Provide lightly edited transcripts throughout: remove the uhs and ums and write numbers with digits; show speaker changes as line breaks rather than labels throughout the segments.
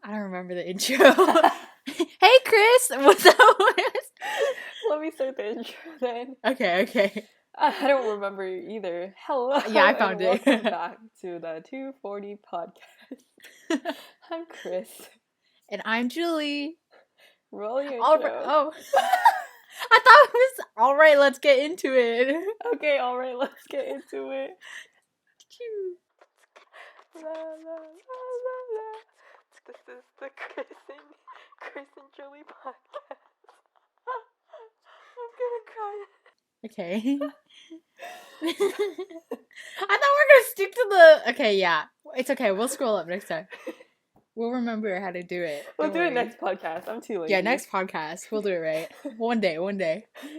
I don't remember the intro. Hey, Chris! What's up?
Let me start the intro then.
Okay.
I don't remember either. Hello.
Yeah, I found it.
Welcome back to the 240 podcast. I'm Chris.
And I'm Julie.
Roll your intro.
Oh. I thought it was alright, let's get into it.
Okay, alright, let's get into it. La, la, la, la, la. This is the Chris and Julie podcast. I'm gonna cry.
Okay. I thought we were gonna stick to the... Okay, yeah. It's okay, we'll scroll up next time. We'll remember how to do it.
We'll do it next podcast. I'm too lazy.
Yeah, next podcast. We'll do it right. One day.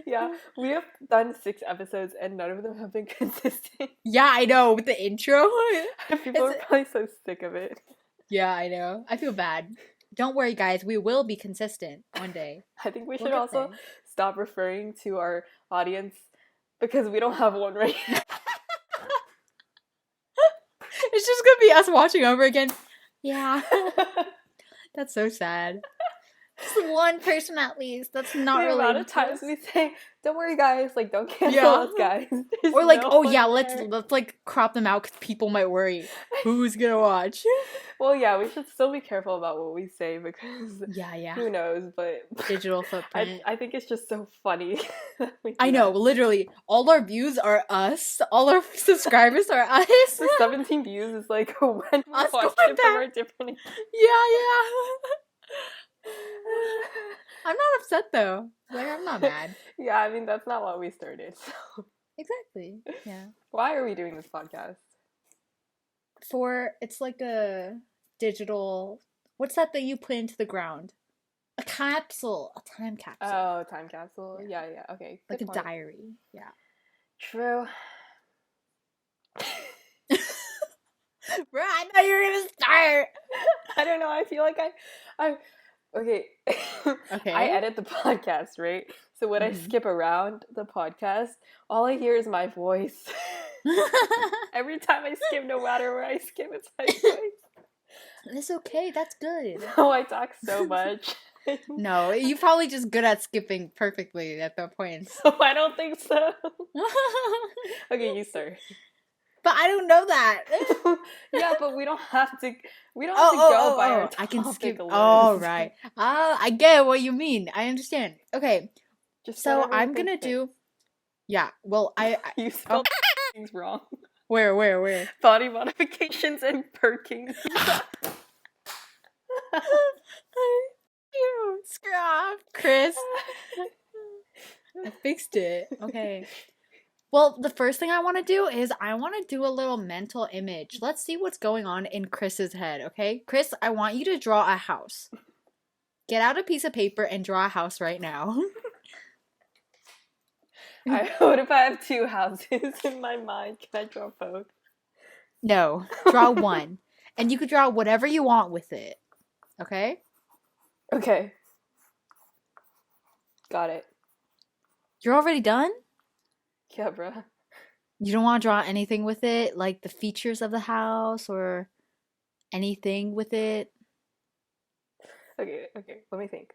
Yeah, we have done 6 episodes and none of them have been consistent.
Yeah, I know. With the intro.
People are probably so sick of it.
Yeah, I know. I feel bad. Don't worry, guys. We will be consistent one day.
I think we should also stop referring to our audience because we don't have one right now.
It's just gonna be us watching over again. Yeah. That's so sad. Just one person at least. That's not really.
The amount of times we say, "Don't worry, guys. Like, don't cancel us, guys." There's
or like,
no
"Oh yeah,
there.
let's like crop them out because people might worry. Who's gonna watch?"
Well, yeah, we should still be careful about what we say because
yeah,
who knows? But
digital footprint.
I think it's just so funny.
I know, literally, all our views are us. All our subscribers are us.
The 17 views is like when we
us
watched it from our different.
Yeah. I'm not upset though. Like, I'm not mad.
Yeah, I mean that's not what we started. So.
Exactly. Yeah.
Why are we doing this podcast?
It's like a digital. What's that you put into the ground? A capsule. A time capsule.
Oh, time capsule. Yeah. Okay.
Like a diary. Yeah.
True.
Bro, I thought you were gonna start.
I don't know. I feel like I okay.
Okay.
I edit the podcast, right? So when I skip around the podcast, all I hear is my voice. Every time I skip, no matter where I skip, it's my voice.
It's okay. That's good.
Oh, I talk so much.
No, you're probably just good at skipping perfectly at the points.
Oh, I don't think so. Okay, you start.
But I don't know that.
Yeah, but we don't have to. We don't have to go by our topic.
I can skip.
List.
Oh, right. I get what you mean. I understand. Okay,
just
so I'm gonna do. Yeah. Well, I
you spelled things wrong.
Where?
Body modifications and perking.
You screw off, Chris. I fixed it. Okay. Well, the first thing I want to do is I want to do a little mental image. Let's see what's going on in Chris's head, okay? Chris, I want you to draw a house. Get out a piece of paper and draw a house right now.
What if I have 2 houses in my mind? Can I draw both?
No, draw one. And you could draw whatever you want with it. Okay?
Okay. Got it.
You're already done?
Yeah, bruh.
You don't want to draw anything with it? Like the features of the house or anything with it?
Okay. Let me think.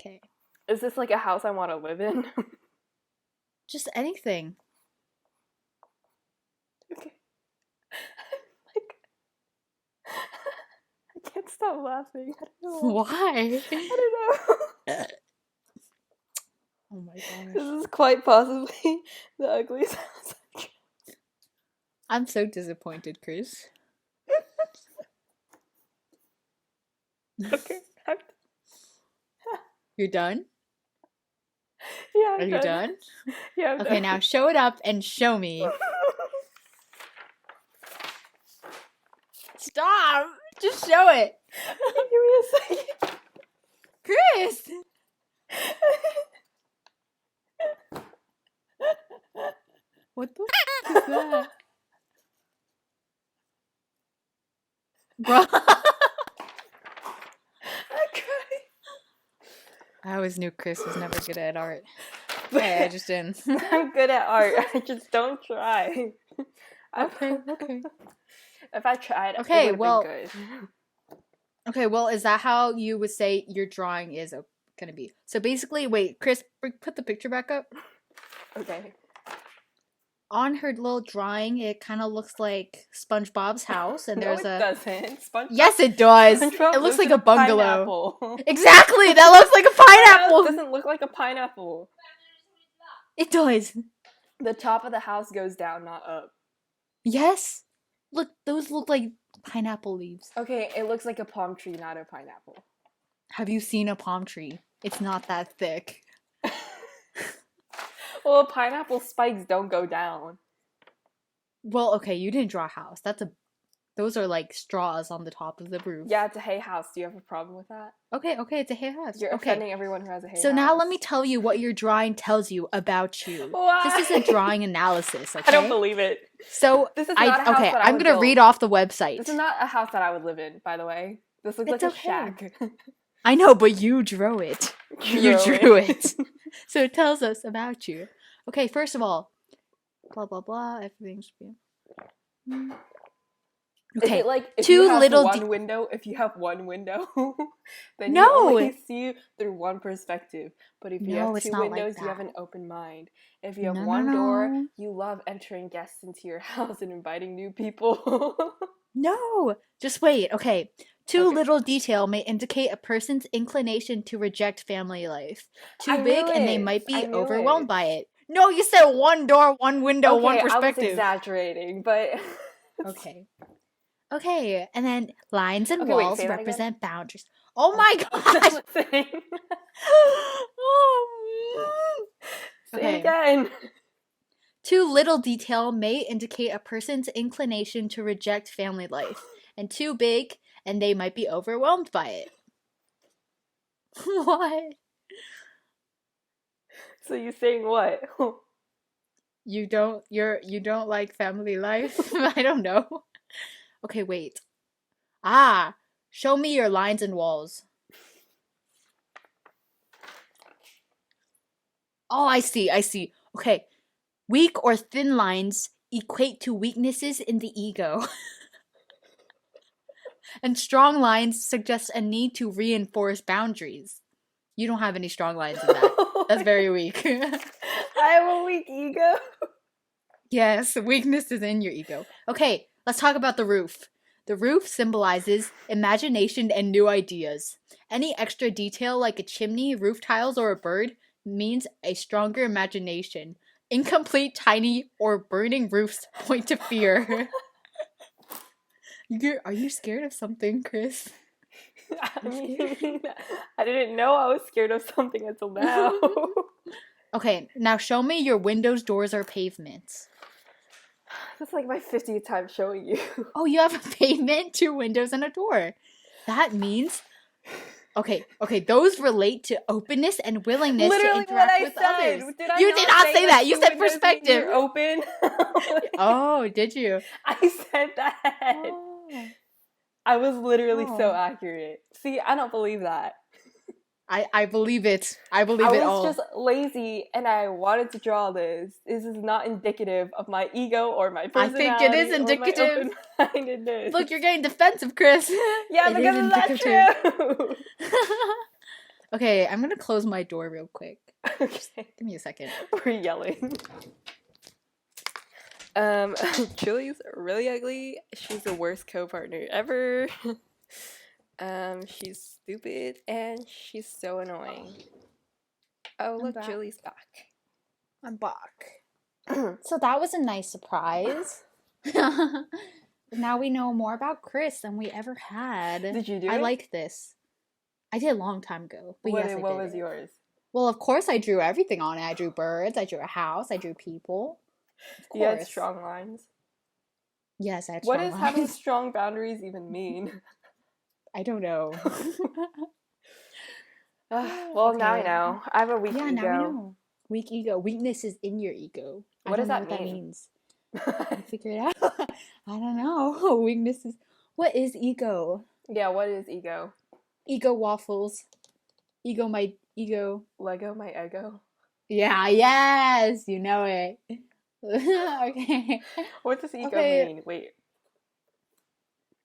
Okay.
Is this like a house I want to live in?
Just anything.
Okay. I can't stop laughing. I don't know.
Why?
I don't know.
Oh my gosh.
This is quite possibly the ugliest house I've drawn.
I'm so disappointed, Chris.
Okay.
You're done?
Yeah,
Are you done?
Yeah, I'm
okay,
done.
now show it up and show me. Stop! Just show it.
Give me a second.
Chris! What the f*** is that? Bro.
I'm crying.
I always knew Chris was never good at art. Hey, I just didn't.
I'm good at art. I just don't try.
Okay.
If I tried,
Okay,
it would
well,
have been good.
Okay, well, is that how you would say your drawing is gonna be? So basically, wait, Chris, put the picture back up.
Okay.
On her little drawing, it kind of looks like SpongeBob's house, and
No,
there's
it doesn't. SpongeBob.
Yes, it does.
SpongeBob
It looks
lives
like
in
a bungalow.
Pineapple.
Exactly, that looks like a
My house
pineapple.
doesn't look like a pineapple.
It does.
The top of the house goes down, not up.
Yes. Look, those look like pineapple leaves.
Okay, it looks like a palm tree, not a pineapple.
Have you seen a palm tree? It's not that thick.
Well, pineapple spikes don't go down.
Well, okay, you didn't draw a house. Those are like straws on the top of the roof.
Yeah, it's a hay house. Do you have a problem with that?
Okay, it's a hay house.
You're
okay.
offending everyone who has a hay house.
So now let me tell you what your drawing tells you about you.
Why?
This is a drawing analysis, okay?
I don't believe it.
So
this is not a house that I
I'm
would
gonna
build.
read off the website.
This is not a house that I would live in, by the way. This looks like a shack.
I know, but you drew it. You drew it. So it tells us about you. Okay, first of all, blah blah blah. Everything's good. Okay,
is it like if
two
you have
little
one window? If you have one window, then
No.
you only see through one perspective. But if you
No,
have
it's
two
not like
windows, you
that.
have an open mind. If you have
No,
one
no,
door,
no.
you love entering guests into your house and inviting new people.
No, just wait. Okay, too
Okay.
little detail may indicate a person's inclination to reject family life. Too
I
big,
knew
and they
it.
might
I
be
knew
overwhelmed
it.
by it. No, you said one door, one window,
Okay,
one
I was
perspective.
exaggerating, but
Okay, and then lines and
Okay, wait,
walls
say that again.
represent boundaries. Oh my
I'm
gosh!
listening. Say it again.
Too little detail may indicate a person's inclination to reject family life, and too big, and they might be overwhelmed by it. What?
So you're saying what?
You don't like family life? I don't know. Okay, wait. Show me your lines and walls. Oh, I see. Okay. Weak or thin lines equate to weaknesses in the ego. And strong lines suggest a need to reinforce boundaries. You don't have any strong lines in that. That's very weak.
I have a weak ego.
Yes, weakness is in your ego. Okay, let's talk about the roof. The roof symbolizes imagination and new ideas. Any extra detail like a chimney, roof tiles, or a bird means a stronger imagination. Incomplete, tiny, or burning roofs point to fear. Are you scared of something, Chris?
I mean, I didn't know I was scared of something until now.
Okay, now show me your windows, doors, or pavements.
That's like my 50th time showing you.
Oh, you have a pavement, 2 windows, and a door. That means... Okay, those relate to openness and willingness
Literally
to interact with others. You did not say that. You said perspective.
Open.
Oh, did you?
I said that.
Oh.
I was literally so accurate. See, I don't believe that.
I believe it. I believe it all.
I was just lazy and I wanted to draw this. This is not indicative of my ego or my personality.
I think it is indicative.
Or my open-mindedness.
Look, you're getting defensive, Chris.
Yeah, because it's not true.
Okay, I'm gonna close my door real quick.
Okay.
Give me a second.
We're yelling. Julie's really ugly. She's the worst co-partner ever. She's stupid and she's so annoying. Oh, look, Julie's back.
I'm back. So that was a nice surprise. Now we know more about Chris than we ever had.
Did you do it?
I like this. I did a long time ago. But yes, I did.
What was yours?
Well, of course I drew everything on it. I drew birds, I drew a house, I drew people. Of course.
You had strong lines?
Yes, I had strong lines.
What does having strong boundaries even mean?
I don't know.
Well, okay. Now I know. I have a weak ego.
Yeah, now I know. Weak ego. Weakness is in your ego.
What does that mean?
That means. Figure it out. I don't know. Weakness is... What is ego?
Yeah, what is ego?
Ego waffles. Ego my ego.
Lego my ego?
Yeah, yes! You know it. Okay.
What does ego mean? Wait.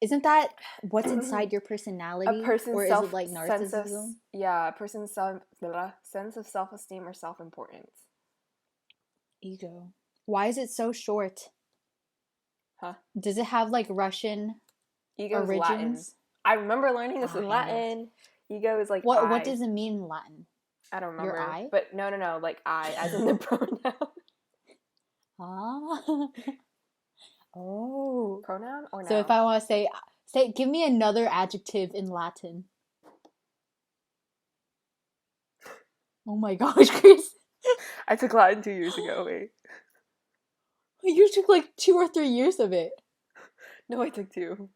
Isn't that what's inside your
A
personality?
person's
Or is it like
sense of
narcissism?
yeah, a person's sense of self-esteem or self-importance.
Ego. Why is it so short?
Huh?
Does it have like Russian
Ego is Latin.
origins?
I remember learning this in
Fine.
Latin. Ego is like
What
I.
does it mean in Latin?
I don't
Your
remember.
I?
But no, like I, as in the pronoun.
Ah. Oh.
Pronoun or
So
noun?
if I want to say, give me another adjective in Latin. Oh my gosh, Chris.
I took Latin 2 years ago, wait.
You took like 2 or 3 years of it.
No, I took 2.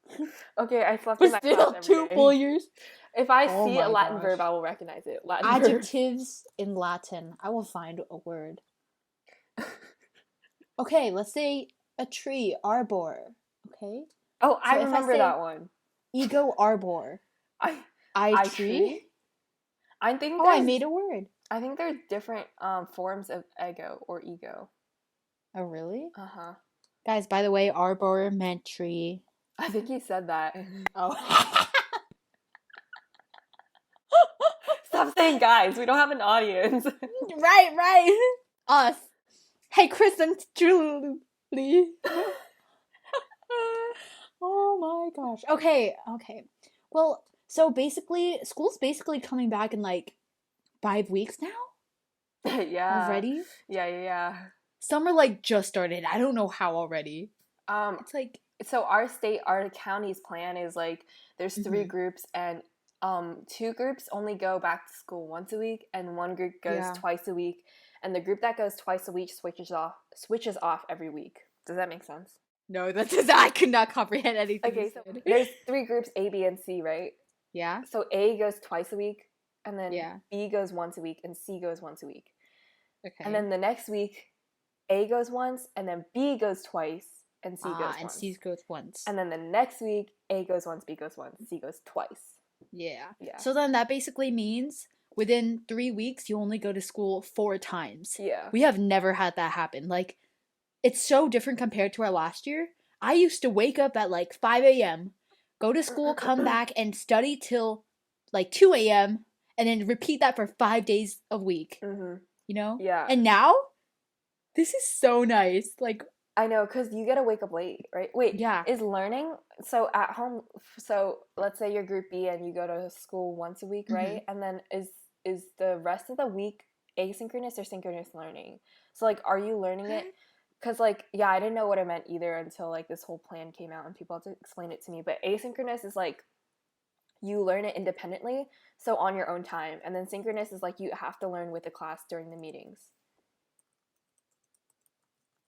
Okay, I slept
But
in that
still,
class every
2
day.
full years.
If I
Oh
see a
my
Latin
gosh.
verb, I will recognize it. Latin verb.
Adjectives in Latin. I will find a word. Okay, let's say a tree, arbor. Okay?
Oh, I
So if I
remember
say
that one.
ego arbor. I tree?
I think
Oh, I made a word.
I think there's different forms of ego or ego.
Oh, really?
Uh-huh.
Guys, by the way, arbor meant tree.
I think he said that.
Oh.
Stop saying guys. We don't have an audience.
Right. Us. Hey, Chris and Julie. Oh my gosh. Okay. Well, so basically, school's basically coming back in like 5 weeks now?
Yeah.
Already?
Yeah.
Summer like just started. I don't know how already. It's like
so our county's plan is like there's 3 groups and 2 groups only go back to school once a week and 1 group goes twice a week, and the group that goes twice a week switches off every week. Does that make sense?
no, I could not comprehend anything.
Okay, so there's 3 groups, A, B, and C, right?
Yeah.
So A goes twice a week, and then
Yeah.
B goes once a week, and C goes once a week.
Okay.
And then the next week, A goes once, and then B goes twice, and C goes once.
And C goes once.
And then the next week, A goes once, B goes once, C goes twice.
Yeah. So then that basically means within 3 weeks, you only go to school 4 times.
Yeah.
We have never had that happen. Like, it's so different compared to our last year. I used to wake up at like 5 a.m., go to school, come back, and study till like 2 a.m., and then repeat that for 5 days a week.
Mm-hmm.
You know?
Yeah.
And now, this is so nice. Like,
I know, because you gotta wake up late, right? Wait,
yeah.
Is learning, so at home, so let's say you're group B and you go to school once a week, right? And then is the rest of the week asynchronous or synchronous learning? So, like, are you learning it? Because, like, yeah, I didn't know what it meant either until, like, this whole plan came out and people had to explain it to me. But asynchronous is, like, you learn it independently, so on your own time. And then synchronous is, like, you have to learn with the class during the meetings.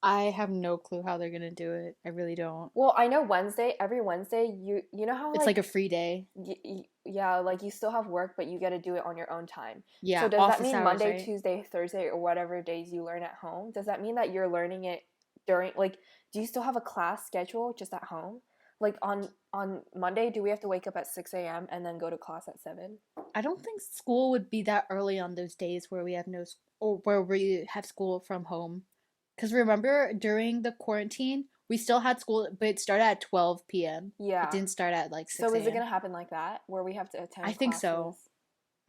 I have no clue how they're gonna do it. I really don't.
Well, I know every Wednesday, you know how
it's like a free day.
Yeah, like you still have work, but you get to do it on your own time.
Yeah.
So does that mean
hours,
Monday,
right?
Tuesday, Thursday, or whatever days you learn at home? Does that mean that you're learning it during, like, do you still have a class schedule just at home? Like on Monday, do we have to wake up at 6 a.m. and then go to class at 7?
I don't think school would be that early on those days where we have where we have school from home. Because remember, during the quarantine, we still had school, but it started at 12 p.m.
Yeah.
It didn't start at like 6
So is it
a.m.
going to happen like that, where we have to attend
I think so.
classes?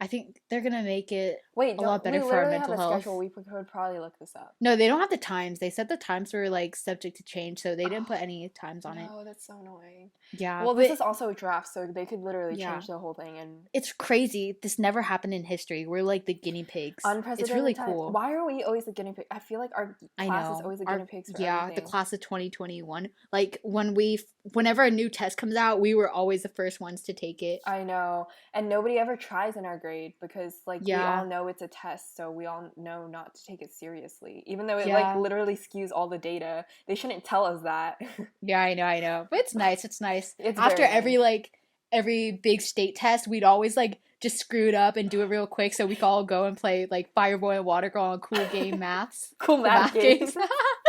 I think they're going to make it
Wait,
a lot better for our mental health.
Schedule. We could probably look this up.
No, they don't have the times. They said the times were like subject to change, so they didn't put any times on it.
Oh, that's so annoying.
Yeah.
Well, this is also a draft, so they could literally change the whole thing. And
it's crazy. This never happened in history. We're like the guinea pigs.
Unprecedented
It's really
time.
cool.
Why are we always the guinea pig? I feel like our class is always the guinea pigs for everything.
The class of 2021. Like whenever a new test comes out, we were always the first ones to take it.
I know. And nobody ever tries in our grade because we all know it's a test, so we all know not to take it seriously. Even though it like literally skews all the data. They shouldn't tell us that.
Yeah, I know. But it's nice. It's nice.
It's
after every big state test, we'd always like just screw it up and do it real quick so we could all go and play like Fireboy and Water Girl on cool game maths.
Cool math games.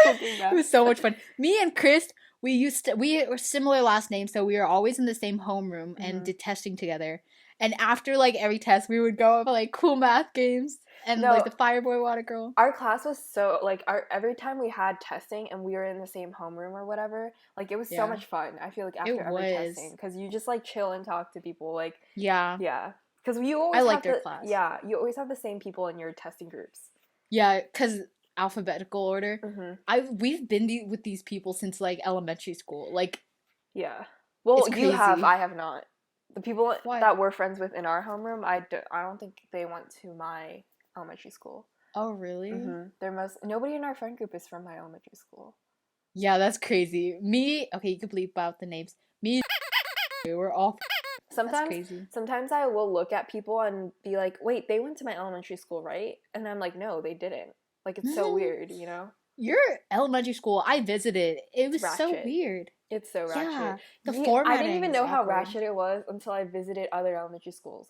Cool game math. It was so much fun. Me and Chris we were similar last names, so we were always in the same homeroom and did testing together. And after like every test, we would go for like cool math games and like
No,
the Fireboy Water Girl.
our class was so like our every time we had testing and we were in the same homeroom or whatever, like it was so
Yeah.
much fun. I feel like
It
after every
was.
testing, because you just like chill and talk to people, like
Yeah.
yeah, because you always
I
have
liked our
the
class.
yeah, you always have the same people in your testing groups.
Yeah, because alphabetical order.
Mm-hmm.
We've been with these people since like elementary school. Like,
Yeah. Well,
it's
you have.
crazy.
I have not. The people
Why?
that we're friends with in our homeroom, I don't think they went to my elementary school.
Oh, really?
Nobody in our friend group is from my elementary school.
Yeah, that's crazy. Me, okay, you could bleep out the names. Me, we were all. That's crazy.
Sometimes I will look at people and be like, wait, they went to my elementary school, right? And I'm like, no, they didn't. Like, it's so weird, you know?
Your elementary school, I visited. It was so weird.
It's so ratchet.
Yeah, the
I
formatting
didn't even
is
know how
awkward.
ratchet it was until I visited other elementary schools.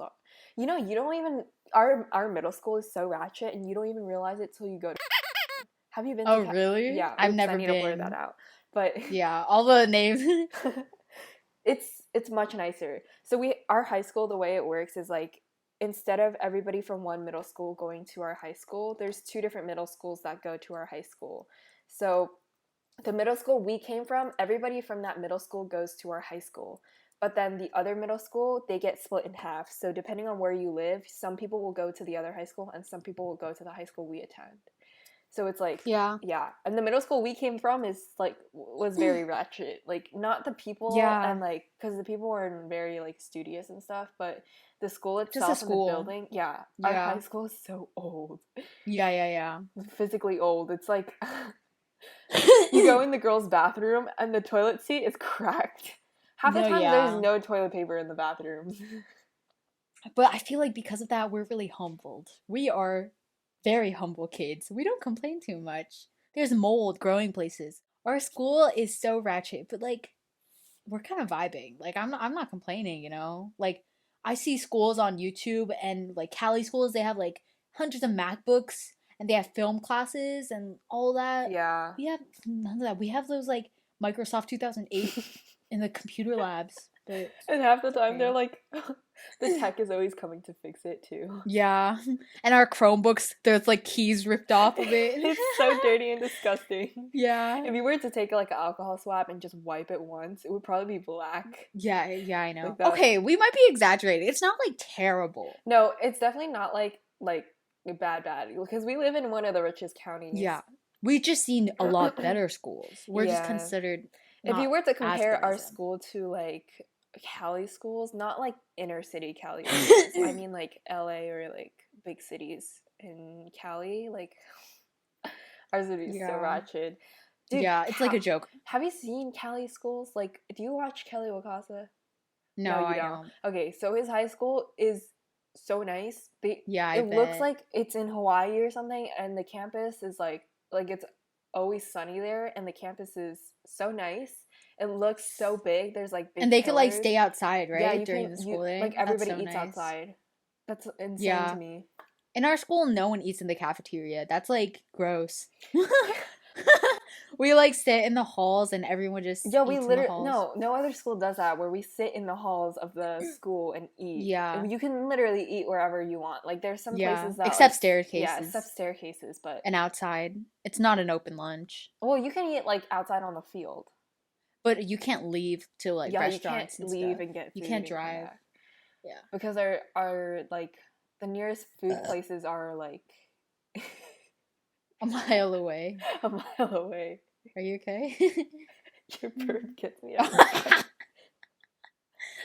You know, you don't even our middle school is so ratchet, and you don't even realize it till you go to. Have you been?
Oh, really?
Yeah,
I've never
I need to blur
been.
that out. But
Yeah, all the names.
it's much nicer. So our high school, the way it works is like instead of everybody from one middle school going to our high school, there's 2 different middle schools that go to our high school. So the middle school we came from, everybody from that middle school goes to our high school. But then the other middle school, they get split in half. So depending on where you live, some people will go to the other high school and some people will go to the high school we attend. So it's like, yeah. And the middle school we came from was very ratchet. Like, not the people, and like, because the people were very like studious and stuff, but the school itself, just the school. And the building, our high school is so old.
Yeah.
Physically old. It's like, you go in the girls' bathroom and the toilet seat is cracked. Half the time there's no toilet paper in the bathrooms.
But I feel like because of that, we're really humbled. We are very humble kids. We don't complain too much. There's mold growing places. Our school is so ratchet, but like we're kind of vibing. Like I'm not complaining, you know? Like I see schools on YouTube and like Cali schools, they have like hundreds of MacBooks and they have film classes and all that.
Yeah.
We have none of that. We have those like Microsoft 2008 in the computer labs. But
and half the time they're like, the tech is always coming to fix it too.
Yeah. And our Chromebooks, there's like keys ripped off of it.
It's so dirty and disgusting.
Yeah.
If you were to take like an alcohol swab and just wipe it once, it would probably be black.
Yeah, I know. Like okay, we might be exaggerating. It's not like terrible.
No, it's definitely not like bad because we live in one of the richest counties.
Yeah. We've just seen a lot better schools. We're just considered.
If you were to compare our school to like Cali schools, not like inner city Cali schools, I mean like LA or like big cities in Cali, like ours would be so ratchet.
Dude, yeah, it's like a joke.
Have you seen Cali schools? Like, do you watch Kelly Wakasa?
No, I don't.
Okay, so his high school is so nice.
It
looks like it's in Hawaii or something, and the campus is like it's always sunny there, and the campus is so nice. It looks so big. There's like big
and they
pillars.
could like stay outside, right?
Yeah,
during the school day.
Like everybody eats outside. That's insane to me.
In our school, no one eats in the cafeteria. That's like gross. We like sit in the halls and everyone just eats
we literally
in the halls.
no other school does that where we sit in the halls of the school and eat. Yeah, and you can literally eat wherever you want. Like there's some places that
except staircases.
Yeah, except staircases, but
and outside. It's not an open lunch.
Well, you can eat like outside on the field,
but you can't leave to like restaurants.
You can't leave and get.
You can't drive.
Yeah, because our like the nearest food places are like
a mile away.
A mile away.
Are you okay?
Your bird gets me out.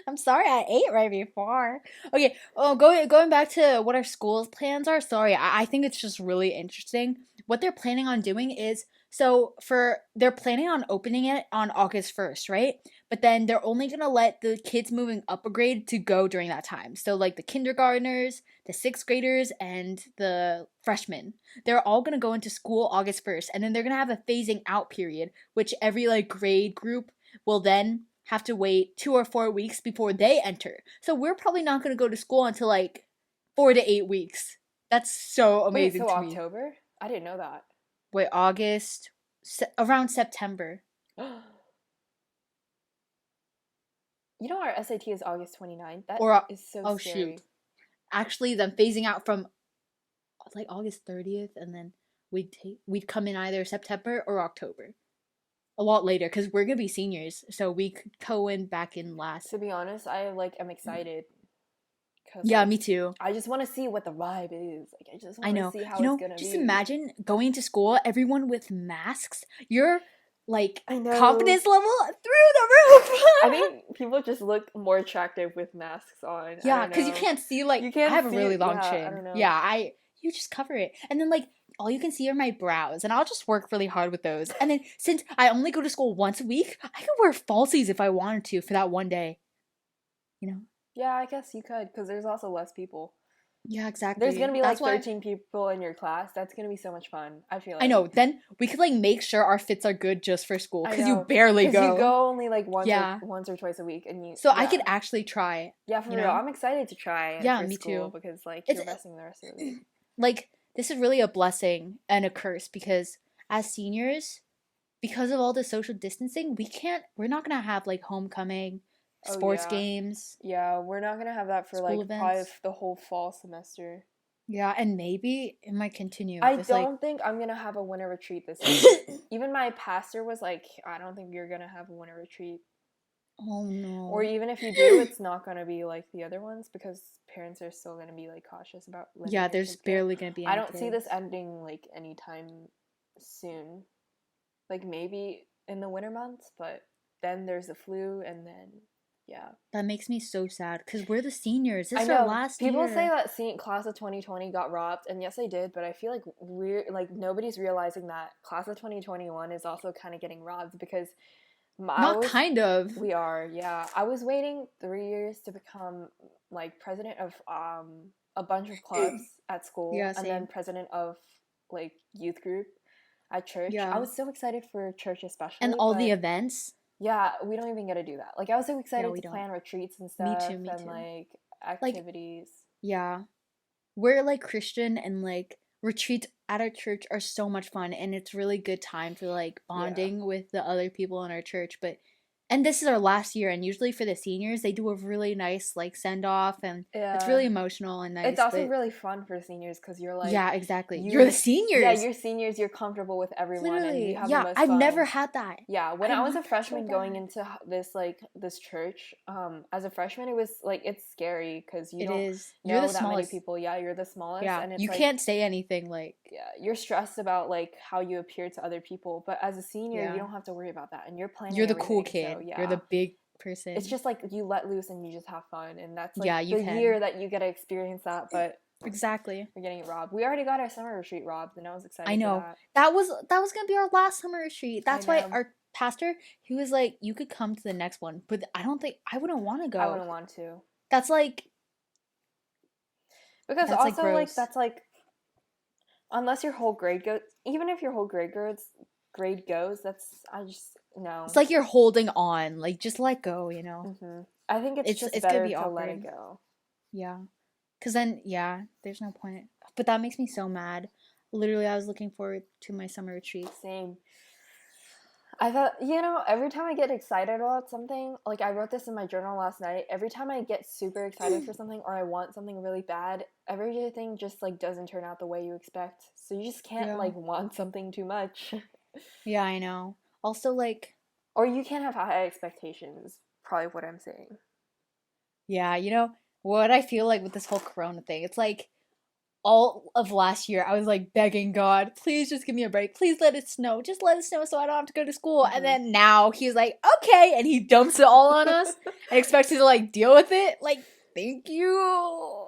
I'm sorry, I ate right before. Okay, going back to what our school's plans are. Sorry, I think it's just really interesting. What they're planning on doing is they're planning on opening it on August 1st, right? But then they're only gonna let the kids moving up a grade to go during that time. So like the kindergartners, the 6th graders, and the freshmen, they're all gonna go into school August 1st, and then they're gonna have a phasing out period, which every like grade group will then have to wait 2 or 4 weeks before they enter. So we're probably not gonna go to school until like 4 to 8 weeks. That's so amazing.
Wait, so
to
October? I didn't know that.
Wait, August, around September.
You know our SAT is August 29th. That
Or
is so
oh
scary.
shoot. Actually, then phasing out from like August 30th, and then we'd come in either September or October. A lot later, because we're gonna be seniors, so we could go in back in last.
To be honest, I like am excited because
Yeah,
like
me too.
I just want to see what the vibe is. Like I just
I
want to
know.
see how
You
it's
know,
gonna
just
be.
imagine going to school, everyone with masks. Your like
I know.
confidence level through the roof.
I think people just look more attractive with masks on.
Yeah,
I don't
because you
know.
can't see like
You can't
I have a
see
really
it.
long
Yeah, I
chin.
don't know.
Yeah, you just cover it, and then like all you can see are my brows, and I'll just work really hard with those. And then since I only go to school once a week, I could wear falsies if I wanted to for that one day. You know?
Yeah, I guess you could because there's also less people.
Yeah,
There's
exactly.
gonna be like
That's why
13 people in your class. That's gonna be so much fun. I feel
I
like.
know. Then we could like make sure our fits are good just for school
I
because you
know.
barely
Because you
go.
go only like
Yeah.
once or twice a week, and you.
So
Yeah.
I could actually try.
Yeah, for
You
real.
know?
I'm excited to try it
Yeah,
for
me
school
too.
because like
It's
you're messing the rest of the week.
like this is really a blessing and a curse because as seniors, because of all the social distancing, we're not gonna have like homecoming,
Oh
sports
yeah.
games,
Yeah, we're not gonna have that for
school
like probably
events.
the whole fall semester.
Yeah, and maybe it might continue.
I
It's like
don't think I'm gonna have a winter retreat this year. Even my pastor was like, I don't think you're gonna have a winter retreat.
oh no.
Or even if you do, it's not gonna be like the other ones because parents are still gonna be like cautious about letting
Yeah,
their
there's
kids go.
barely gonna be any
I don't see this
kids.
ending like anytime soon. Like maybe in the winter months, but then there's the flu and then yeah.
That makes me so sad because we're the seniors. This
I
is our
know
last
people
year.
say that class of 2020 got robbed, and yes, they did. But I feel like nobody's realizing that class of 2021 is also kind of getting robbed because
Not kind of.
we are, yeah. I was waiting 3 years to become like president of a bunch of clubs at school,
Yeah,
and then
same.
president of like youth group at church. I
Yeah.
was so excited for church, especially,
And all the
but
events.
yeah, we don't even get to do that. Like I was so
Yeah,
excited
we
to
don't.
plan retreats and
Me
stuff,
too, me
and
too.
like
Like,
activities.
yeah. We're like Christian and like retreats at our church are so much fun and it's really good time for like
Yeah.
bonding with the other people in our church. But and this is our last year and usually for the seniors they do a really nice like send off and it's
Yeah.
really emotional and nice.
It's also
but
really fun for seniors because you're like,
yeah, exactly. You're the seniors.
Yeah, you're seniors. You're comfortable with everyone, and
Literally.
you have the
Yeah,
most
I've
fun.
never had that.
Yeah, when I was a freshman
so
going
bad.
into this church, as a freshman, it was like it's scary because you
It
don't
is.
know
You're the
that many
smallest.
people. Yeah, you're the smallest,
Yeah,
and it's
you
like,
can't say anything like
yeah, you're stressed about like how you appear to other people. But as a senior,
yeah.
you don't have to worry about that, and you're planning.
You're the cool
everything,
kid.
So, yeah.
You're the big person.
It's just like you let loose and you just have fun, and that's like
Yeah, you
the
can.
year that you get to experience that. But
exactly.
we're getting it robbed. We already got our summer retreat robbed, and I was excited.
I know.
For
That was gonna be our last summer retreat. That's why
know.
our pastor, he was like, you could come to the next one. But I don't think I wouldn't want to go.
I wouldn't want to.
That's like
because
that's
also
like
that's like unless your whole grade goes, even if your whole grade goes, that's I just no.
It's like you're holding on. Like just let go, you know.
Mm-hmm. I think it's just
it's
better
gonna be
to
awkward.
let it go.
Yeah. Cause then there's no point. But that makes me so mad. Literally, I was looking forward to my summer retreat.
Same. I thought, every time I get excited about something, like I wrote this in my journal last night, every time I get super excited for something or I want something really bad, everything just like doesn't turn out the way you expect. So you just can't like want something too much.
Yeah, I know. Also like
or you can't have high expectations, probably what I'm saying.
Yeah, what I feel like with this whole corona thing, it's like all of last year I was like begging God, please just give me a break. Please let it snow. Just let it snow so I don't have to go to school.
Mm-hmm.
And then now he's like, okay, and he dumps it all on us and expects us to like deal with it. Like, thank you.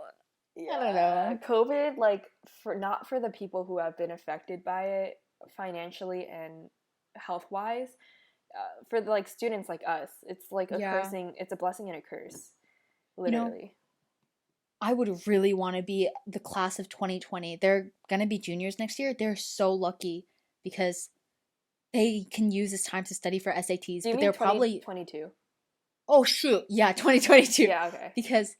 Yeah. I don't know.
COVID, like not for the people who have been affected by it financially and health-wise, for the like students like us, it's like a cursing. It's a blessing and a curse. Literally.
I would really want to be the class of 2020. They're going to be juniors next year. They're so lucky because they can use this time to study for SATs.
Do you
but
mean
they're
2022?
Oh, shoot. Yeah, 2022.
Yeah, okay.
Because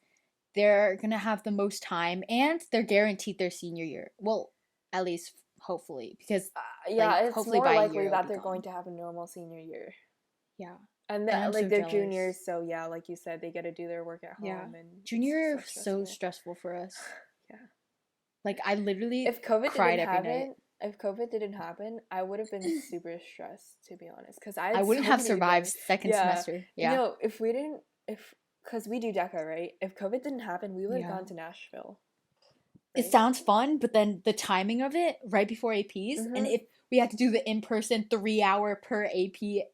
they're going to have the most time and they're guaranteed their senior year. Well, at least hopefully. Because
it's
hopefully
more
by
likely
a year
that they're going to have a normal senior year.
Yeah.
And
And I'm
like
so
they're
jealous.
juniors, so yeah, like you said, they get to do their work at home.
Yeah.
And
Junior year
it's
is so stressful for us.
Yeah.
Like, I literally
If COVID
cried
didn't
every night.
happen, if COVID didn't happen, I would have been super stressed, to be honest, because I
I
had
wouldn't
so
have
many
survived
events.
second
Yeah.
semester. Yeah.
No, if we didn't, because we do DECA, right? If COVID didn't happen, we would have
Yeah.
gone to Nashville.
It
Right?
sounds fun, but then the timing of it, right before APs, and
Mhm.
if we had to do the in-person 3-hour per AP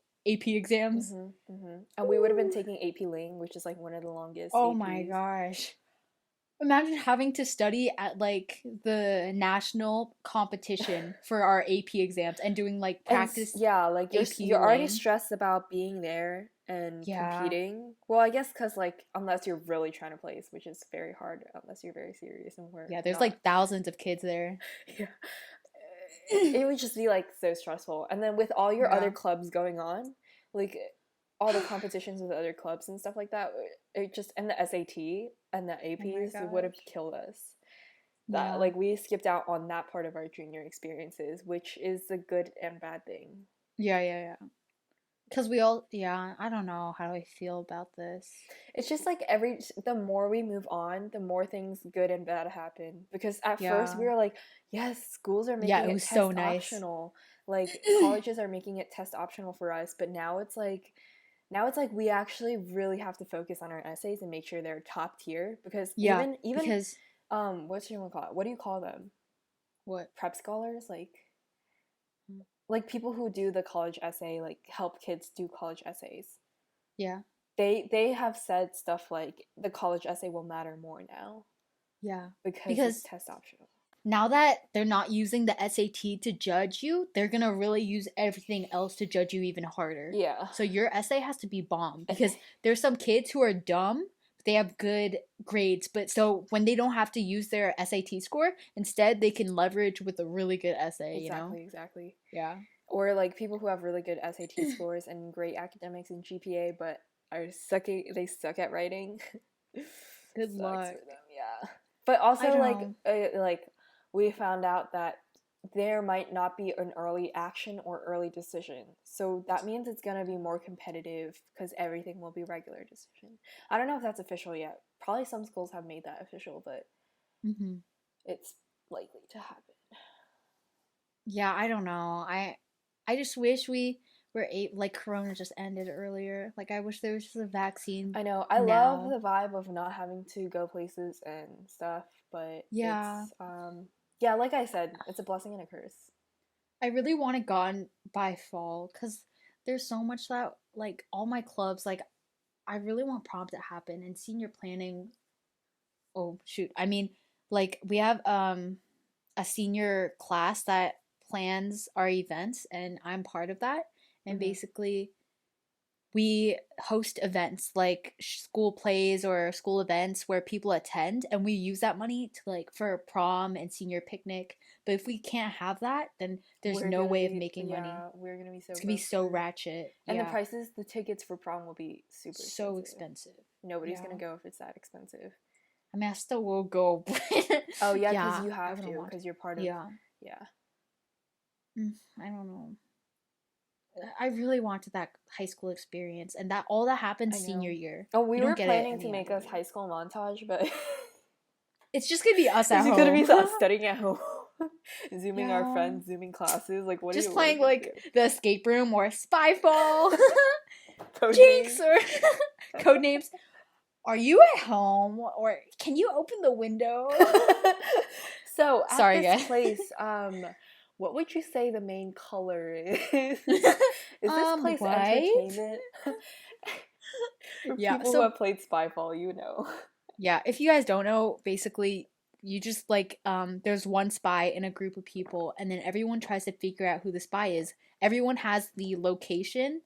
exams.
And we would have been taking AP Ling, which is like one of the longest
Oh
APs.
my gosh. Imagine having to study at like the national competition for our AP exams and doing like practice.
Yeah, like
AP
you're already
Ling.
stressed about being there and
Yeah.
competing. Well, I guess because like unless you're really trying to place, which is very hard unless you're very serious and we're
Yeah, there's
not.
like thousands of kids there.
Yeah. It would just be like so stressful. And then with all your
Yeah.
other clubs going on, like all the competitions with other clubs and stuff like that, it just, and the SAT and the APs, it would have
gosh.
killed us. That
Yeah.
like we skipped out on that part of our junior experiences, which is a good and bad thing.
Yeah. Because we all, I don't know how I feel about this.
It's just like the more we move on, the more things good and bad happen. Because at first we
Yeah.
were like, yes, schools are making
Yeah, it
it
was
test
so nice.
optional. Like colleges are making it test optional for us, but now it's like we actually really have to focus on our essays and make sure they're top tier because
Yeah,
even
because
what's you call it? What do you call them?
what?
Prep scholars, like people who do the college essay, like help kids do college essays.
Yeah.
They have said stuff like the college essay will matter more now.
Yeah.
Because it's test optional.
Now that they're not using the SAT to judge you, they're gonna really use everything else to judge you even harder.
Yeah.
So your essay has to be bomb because there's some kids who are dumb, but they have good grades. But so when they don't have to use their SAT score, instead they can leverage with a really good essay.
Exactly.
Yeah.
Or like people who have really good SAT scores and great academics and GPA, but they suck at writing.
Good luck
for them, yeah. But also like we found out that there might not be an early action or early decision. So that means it's going to be more competitive because everything will be regular decision. I don't know if that's official yet. Probably some schools have made that official, but it's likely to happen.
Yeah, I don't know. I just wish we were like Corona just ended earlier. Like I wish there was just a vaccine.
I know. I love the vibe of not having to go places and stuff, but it's yeah, like I said, it's a blessing and a curse.
I really want it gone by fall because there's so much that like all my clubs like I really want prom to happen and senior planning. Oh shoot. I mean like we have a senior class that plans our events and I'm part of that and basically we host events like school plays or school events where people attend and we use that money to like for prom and senior picnic, but if we can't have that then there's no way of making money.
We're gonna be so
it's gonna be so ratchet
and the tickets for prom will be super
expensive.
Nobody's gonna go if it's that expensive.
I mean I still will go.
Oh yeah, because you have to because you're part of
I don't know. I really wanted that high school experience, and that all that happened senior year.
Oh, we were planning to make us high school montage, but
it's just gonna be us at home.
It's gonna be us studying at home, zooming our friends, zooming classes. Like what?
Just playing like the escape room or Spyfall,
Jinx
or code names. Are you at home, or can you open the window?
So at
sorry,
this
guys.
place, what would you say the main color is? Is this place entertainment? For people who have played Spyfall, you know.
Yeah, if you guys don't know, basically you just like there's one spy in a group of people and then everyone tries to figure out who the spy is. Everyone has the location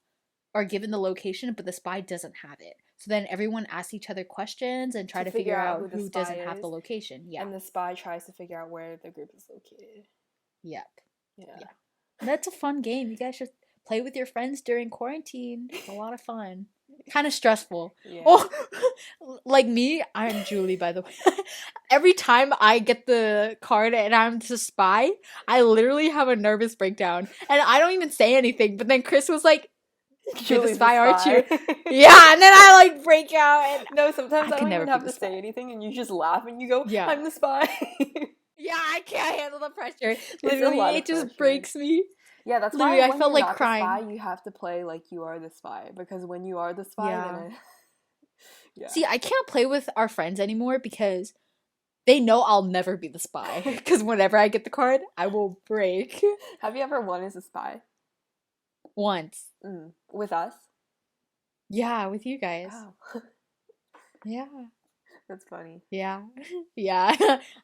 or given the location, but the spy doesn't have it. So then everyone asks each other questions and try to figure out who doesn't have the location. Yeah.
And the spy tries to figure out where the group is located.
Yep.
Yeah.
That's a fun game. You guys should play with your friends during quarantine. It's a lot of fun. Kind of stressful. Yeah. Oh, like me, I'm Julie, by the way. Every time I get the card and I'm the spy, I literally have a nervous breakdown. And I don't even say anything. But then Chris was like, You're the
Julie's
spy, aren't you?
spy.
Yeah, and then I like break out and
No, sometimes
I
I
can
don't
never
even
be
have
the
to
spy.
say anything, and you just laugh and you go,
Yeah.
"I'm the spy."
Yeah, I can't handle the pressure.
It's a
Literally,
lot
it
of
just
pressure.
breaks me.
Yeah, that's
Literally,
why
I
when
felt
you're
like
not
crying.
the spy, you have to play like you are the spy, because when you are the spy,
Yeah.
then yeah.
See, I can't play with our friends anymore because they know I'll never be the spy. Because whenever I get the card, I will break.
Have you ever won as a spy?
Once.
With us?
Yeah, with you guys.
Oh,
Yeah.
that's funny.
Yeah. Yeah.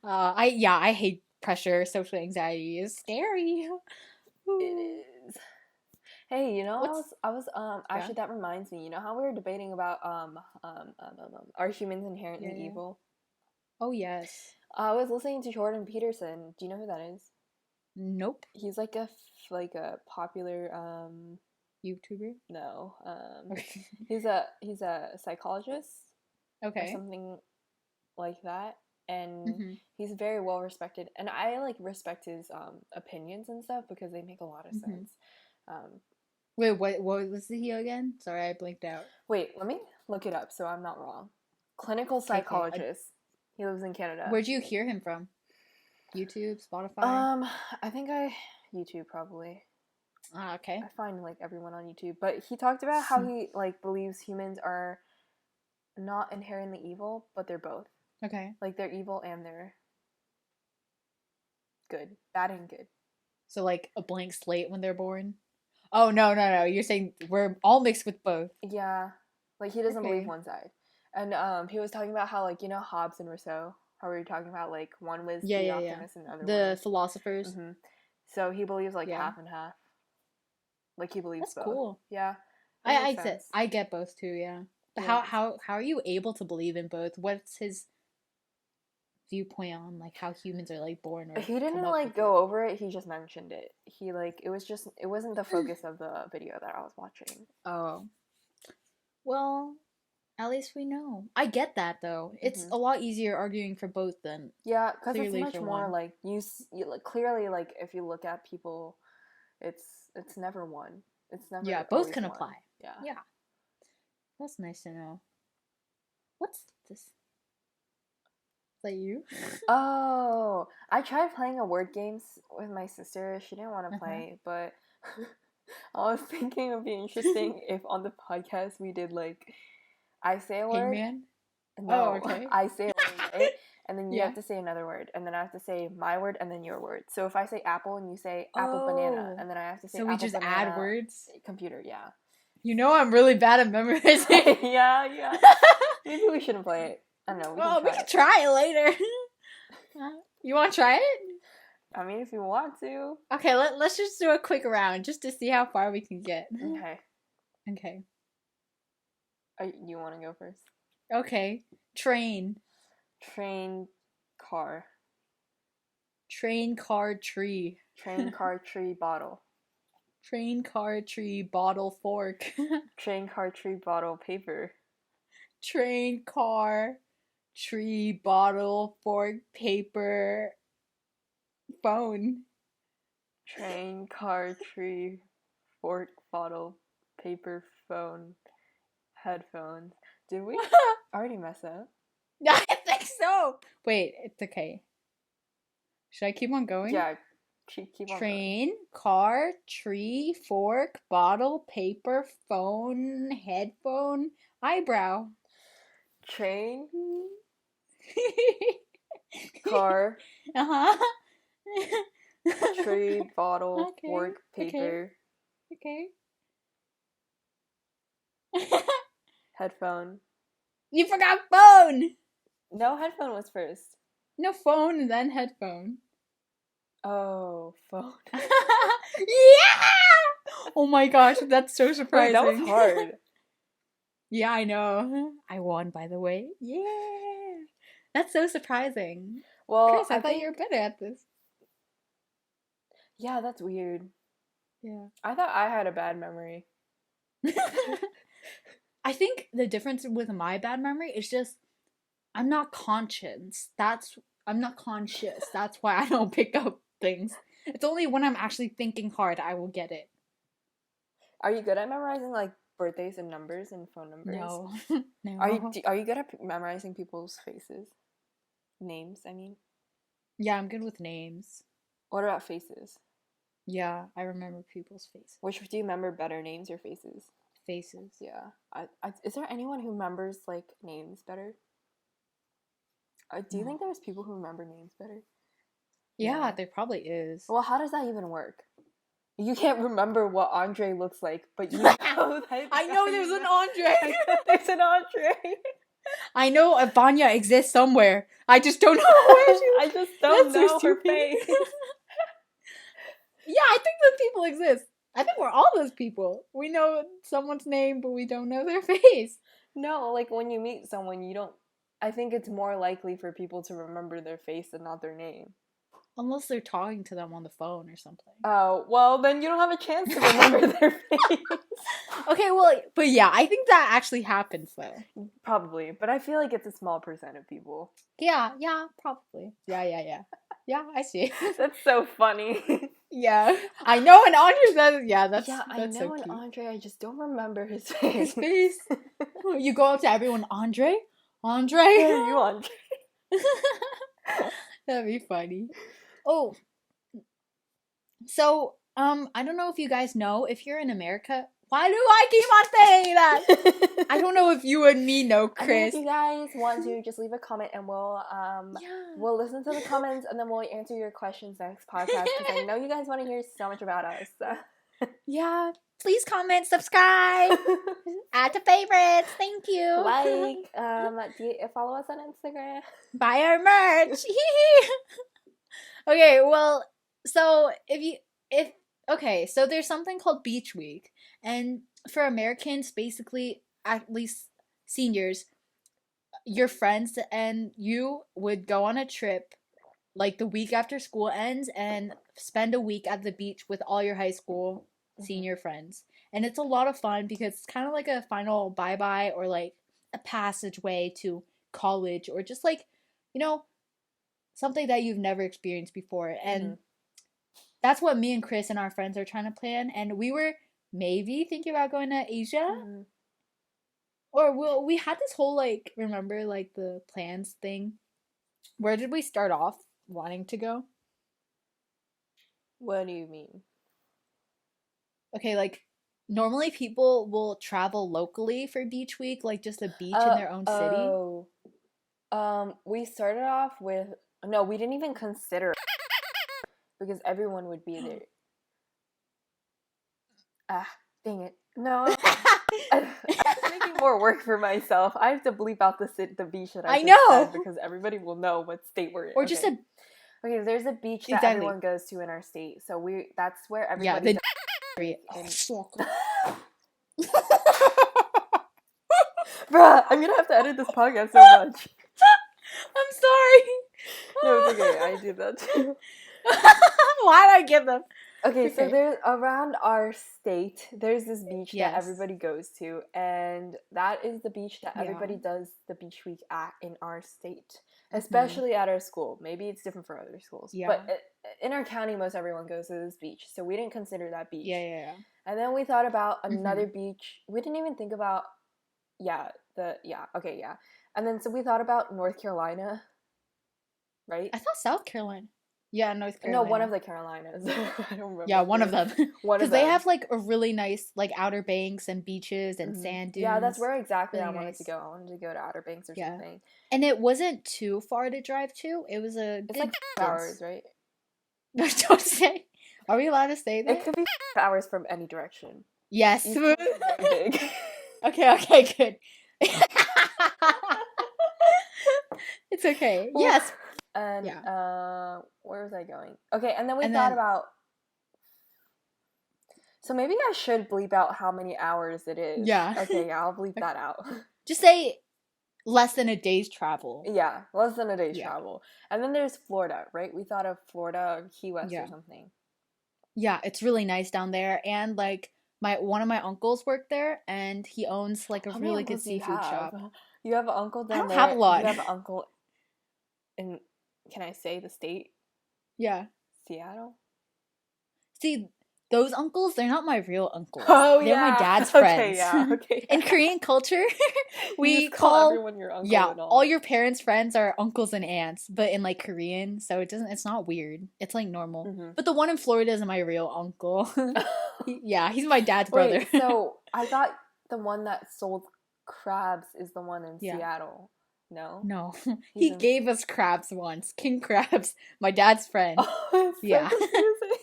I hate pressure. Social anxiety is scary.
It is. Hey,
What's
I was
yeah?
actually, that reminds me. You know how we were debating about are humans
Yeah,
inherently
yeah.
evil?
Oh yes.
I was listening to Jordan Peterson. Do you know who that is?
Nope.
He's like a popular
YouTuber.
no
Okay.
he's a psychologist or
Okay.
something like that, and
Mhm.
he's very well respected, and I like respect his opinions and stuff because they make a lot of
Mhm.
sense. um
Wait, what was he again? Sorry, I blinked out.
Wait, let me look it up so I'm not wrong. Clinical
Okay.
psychologist. He lives in Canada.
Where'd you hear him from? YouTube, Spotify?
I think I YouTube probably.
Ah, okay.
I find like everyone on YouTube, but he talked about how he like believes humans are not inherently evil, but they're both.
Okay.
Like they're evil and they're good, bad and good.
So like a blank slate when they're born? Oh no. You're saying we're all mixed with both.
Yeah, like he doesn't believe
Okay.
one side, and he was talking about how like Hobbes and Rousseau. How were you talking about like one was the
Yeah.
optimist and the other one
The
was.
philosophers.
So he believes like
Yeah.
half and half. Like he believes
That's
both.
cool.
Yeah, that
I
makes
get
sense.
I get both too, yeah. But
Yeah.
how are you able to believe in both? What's his viewpoint on like how humans are like born or
He
come
didn't
up
like
with it?
go over it. He just mentioned it. He like it wasn't the focus of the video that I was watching.
Oh. Well, at least we know. I get that though. It's
hmm
a lot easier arguing for both than
Yeah, because it's
clearly
much
for
more
one.
like you like clearly like if you look at people, it's never one. It's
Yeah,
never
both
always
can
one.
apply.
Yeah.
Yeah, that's nice to know. What's this? Is that you?
Oh, I tried playing a word games with my sister. She didn't want to
Uh-huh.
play, but I was thinking it would be interesting if on the podcast we did like I say a word.
Hangman? Oh,
No,
okay.
I say a word, right? And then you
Yeah.
have to say another word, and then I have to say my word, and then your word. So if I say apple and you say apple banana,
Oh.
and then I have to say
So we
apple
just add
banana
words?
computer, yeah.
You know I'm really bad at memorizing.
Yeah. Maybe we shouldn't play it. I don't know, we can
Well, we
try
can
it.
try it later. You want to try it?
I mean, if you want to.
Okay, let's just do a quick round just to see how far we can get.
Okay.
Okay.
You want to go first?
Okay. Train.
Train, car.
Train, car, tree.
Train, car, tree, bottle.
Train, car, tree, bottle, fork.
Train, car, tree, bottle, paper.
Train, car, tree, bottle, fork, paper, phone.
Train, car, tree, fork, bottle, paper, phone, headphones. Did we already mess up?
I think so. Wait, it's okay. Should I keep on going?
Yeah, keep on going.
Train, car, tree, fork, bottle, paper, phone, headphone, eyebrow.
Train, car,
Uh-huh.
tree, bottle,
Okay,
fork, paper,
okay.
headphone.
You forgot phone!
No, headphone was first.
No, phone and then headphone.
Oh, phone.
Yeah! Oh my gosh, that's so surprising.
Wait, that was hard.
Yeah, I know. I won, by the way. Yeah. That's so surprising.
Well,
Chris, I thought you were better at this.
Yeah, that's weird.
Yeah.
I thought I had a bad memory.
I think the difference with my bad memory is just I'm not conscious. I'm not conscious. That's why I don't pick up things. It's only when I'm actually thinking hard I will get it.
Are you good at memorizing like birthdays and numbers and phone numbers?
No. No.
Are you good at memorizing people's faces? Names, I mean.
Yeah, I'm good with names.
What about faces?
Yeah, I remember people's faces.
Which do you remember better, names or faces?
Faces.
Yeah. Is there anyone who remembers like names better? Do you think there's people who remember names better?
Yeah, there probably is.
Well, how does that even work? You can't remember what Andre looks like, but you know that.
I know there's an Andre.
I know there's an Andre.
I know Vanya exists somewhere. I just don't know where she
I just don't
That's
know
so
her
stupid.
face.
Yeah, I think those people exist. I think we're all those people. We know someone's name, but we don't know their face.
No, like when you meet someone, you don't. I think it's more likely for people to remember their face and not their name.
Unless they're talking to them on the phone or something.
Oh, well, then you don't have a chance to remember their face.
Okay, well, but yeah, I think that actually happens though.
Probably, but I feel like it's a small percent of people.
Yeah, probably. Yeah. Yeah, I see.
That's so funny.
Yeah, I know an Andre says, that's
I know
so
an
cute.
Andre, I just don't remember his face.
His face. You go up to everyone, Andre? Andre?
Yeah, you Andre.
That'd be funny. Oh, so, I don't know if you guys know, if you're in America, why do I keep on saying that? I don't know if you and me know, Chris.
If you guys want to, just leave a comment and we'll listen to the comments and then we'll answer your questions next podcast because I know you guys want to hear so much about us. So.
Yeah, please comment, subscribe, add to favorites. Thank you.
Follow us on Instagram.
Buy our merch. Okay, well, so so there's something called Beach Week, and for Americans, basically, at least seniors, your friends and you would go on a trip like the week after school ends and spend a week at the beach with all your high school senior friends. And it's a lot of fun because it's kind of like a final bye-bye or like a passageway to college or just like, something that you've never experienced before. And that's what me and Chris and our friends are trying to plan. And we were maybe thinking about going to Asia. Or we had this whole remember the plans thing. Where did we start off wanting to go?
What do you mean?
Okay, normally people will travel locally for beach week, like just a beach in their own city.
We started off with no, we didn't even consider it because everyone would be there. Dang it. No. I'm making more work for myself. I have to bleep out the beach that I just said because everybody will know what state we're in.
Or just
Okay, there's a beach that everyone goes to in our state. So that's where everybody Bruh, I'm gonna have to edit this podcast so much.
I'm sorry.
No, it's okay. I do that too.
Why did I give them?
Okay, so there's around our state, there's this beach that everybody goes to, and that is the beach that everybody does the beach week at in our state, especially at our school. Maybe it's different for other schools, but in our county, most everyone goes to this beach, so we didn't consider that beach.
Yeah.
And then we thought about another beach. We didn't even think about, and then so we thought about North Carolina, right?
I thought South Carolina. Yeah, North Carolina.
No, one of the Carolinas. I don't remember.
Yeah, one of them. Because they have a really nice Outer Banks and beaches and sand dunes.
Yeah, that's where exactly I wanted to go. I wanted to go to Outer Banks or something.
And it wasn't too far to drive to. It was it's
like 2 hours, right?
No, don't say. Are we allowed to say that?
It could be 5 hours from any direction.
Yes.
Big.
Okay, good. It's okay. Yes.
And where was I going? Okay, and then we thought about. So maybe I should bleep out how many hours it is.
Yeah.
Okay, I'll bleep that out.
Just say less than a day's travel.
Yeah, less than a day's travel. And then there's Florida, right? We thought of Florida or Key West or something.
Yeah, it's really nice down there, and one of my uncles worked there, and he owns a really good seafood shop.
You have an uncle down there.
I don't have a lot.
You have an uncle in. Can I say the state?
Yeah.
Seattle?
See, those uncles, they're not my real uncles.
Oh,
they're my
yeah.
dad's
Okay,
friends.
yeah, okay,
In
yeah.
Korean culture,
You
we
just call
call
everyone your uncle
yeah,
and
all
all.
your parents' friends are uncles and aunts, but in like Korean, so it's not weird. It's like normal.
Mhm.
But the one in Florida is my real uncle. Yeah, he's my dad's brother.
Wait, so I thought the one that sold crabs is the one in
Yeah.
Seattle. No?
No,
He's
he
in...
gave us crabs once. King crabs, my dad's friend.
Oh, it's so
Yeah.
confusing.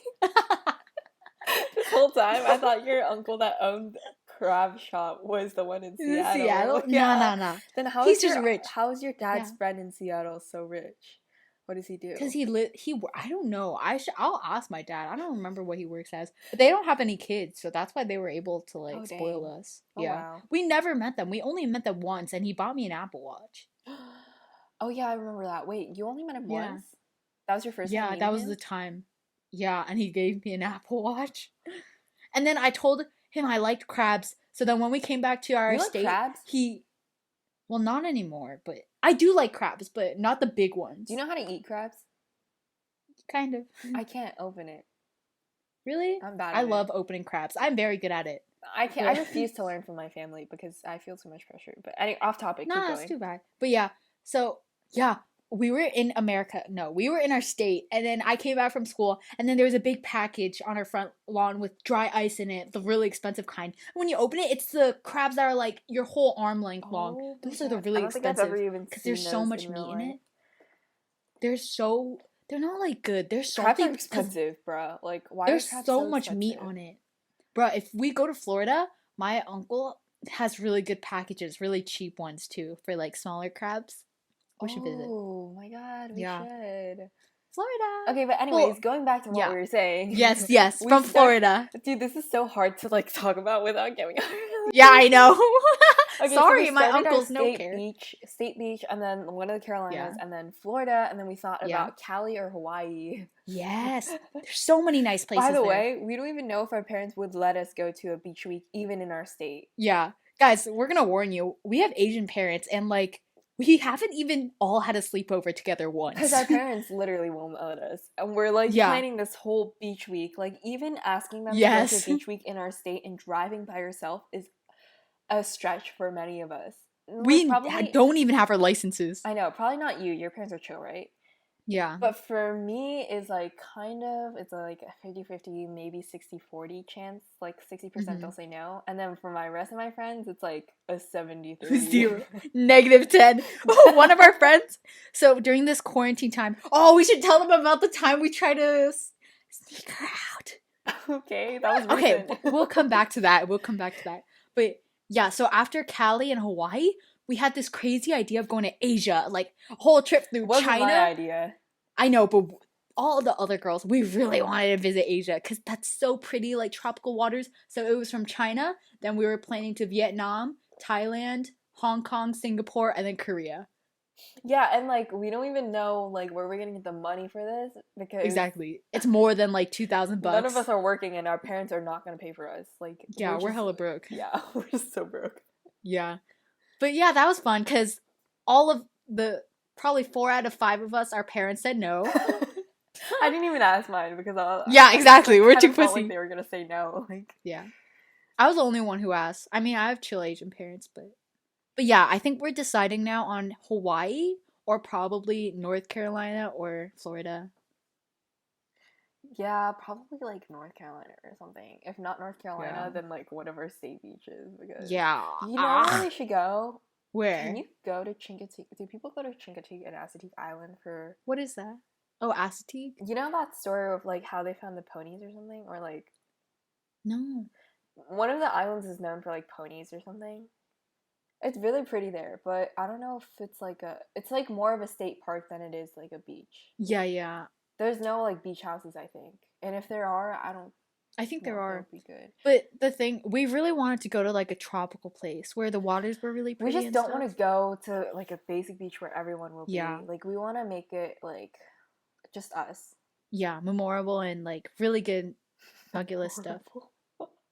This whole time, I thought your uncle that owned crab shop was the one in
In
Seattle.
Seattle?
Yeah.
No.
Then
He's just rich.
how is your dad's
Yeah.
friend in Seattle so rich? What does he do?
Cause I don't know. I'll ask my dad. I don't remember what he works as. But they don't have any kids, so that's why they were able to like
Oh,
spoil
dang.
us.
Oh,
Yeah.
wow.
We never met them. We only met them once, and he bought me an Apple Watch.
Oh, yeah, I remember that. Wait, you only met him
Yeah.
once? That was your first time
Yeah,
meeting
that was
him?
the time. Yeah, and he gave me an Apple Watch. And then I told him I liked crabs. So then when we came back to our
You like
estate,
crabs?
well, not anymore, but I do like crabs, but not the big ones.
Do you know how to eat crabs?
Kind of.
I can't open it.
Really?
I'm bad
I
at
love
it.
opening crabs. I'm very good at it.
I can't. I
But-
refuse to learn from my family because I feel too much pressure. But anyway, off topic.
No,
Keep
that's
going.
too bad. But yeah, so yeah, we were in America. No, we were in our state, and then I came back from school, and then there was a big package on our front lawn with dry ice in it, the really expensive kind. When you open it, it's the crabs that are like your whole arm length long.
Oh my
Those are the
God.
really
I don't think I've ever
expensive
even
because
seen
there's so
those
much
in real
meat in
life.
it. They're not like good. They're
Crabs
salty
are
'cause
expensive, bruh. Like, why are
there's
crabs
so
so
much meat
expensive?
on it. Bruh, if we go to Florida, my uncle has really good packages, really cheap ones too, for like smaller crabs. We should visit.
Oh my God, we
Yeah.
should.
Florida.
Okay, but anyways,
Well,
going back to what
yeah.
we were saying.
Yes,
We
from
start-
Florida.
Dude, this is so hard to like talk about without getting.
Yeah, I know.
Okay, so
Sorry,
we
my
started our
uncles no care.
State beach, and then one of the Carolinas,
Yeah.
and then Florida, and then we thought
Yeah.
about Cali or Hawaii.
Yes. There's so many nice places
By the
there.
way, we don't even know if our parents would let us go to a beach week, even in our state.
Yeah. Guys, we're gonna warn you. We have Asian parents, and like, we haven't even all had a sleepover together once.
Because our parents literally won't let us. And we're like
Yeah.
planning this whole beach week. Like, even asking them to
Yes.
go to a beach week in our state and driving by yourself is a stretch for many of us.
We
Like,
don't even have our licenses.
I know, probably not you. Your parents are chill, right?
Yeah.
But for me, it's like it's like a 50-50, maybe 60-40 chance. Like 60%
Mhm.
they'll say no. And then for my rest of my friends, it's like a 70-30.
0. -10. One of our friends. So during this quarantine time, we should tell them about the time we tried to sneak her out.
Okay, that was
Okay,
recent.
we'll come back to that. But yeah, so after Cali and Hawaii, we had this crazy idea of going to Asia, like a whole trip through
It wasn't
China.
my idea.
I know, but all the other girls, we really wanted to visit Asia because that's so pretty, like tropical waters. So it was from China. Then we were planning to Vietnam, Thailand, Hong Kong, Singapore, and then Korea.
Yeah, and like we don't even know like where we're gonna get the money for this because
Exactly. It's more than like $2,000.
none of us are working and our parents are not gonna pay for us. Like
Yeah, we're
just-
hella broke.
Yeah, we're just so broke.
Yeah. But yeah, that was fun because all of probably 4 out of 5 of us, our parents said no.
I didn't even ask mine because
Yeah, exactly. We're too
felt
pussy.
like they were gonna say no. Like
Yeah. I was the only one who asked. I mean, I have chill Asian parents, but yeah, I think we're deciding now on Hawaii or probably North Carolina or Florida.
yeah, probably like North Carolina or something. If not North Carolina,
Yeah.
then like one of our state beaches because
Yeah.
you know where we should go?
Where?
Can you go to Chincoteague? Do people go to Chincoteague and Assateague Island for?
What is that? Oh, Assateague?
You know that story of like how they found the ponies or something, or like
No.
one of the islands is known for like ponies or something. It's really pretty there, but I don't know if it's like more of a state park than it is like a beach.
Yeah.
There's no like beach houses, I think, and if there are, I don't.
I think there
know if
are.
that would be good.
But the thing, we really wanted to go to like a tropical place where the waters were really
We
pretty.
just
and
don't
stuff.
want to go to like a basic beach where everyone will
Yeah.
be. Like we want to make it like just us.
Yeah, memorable and like really good bucket list stuff.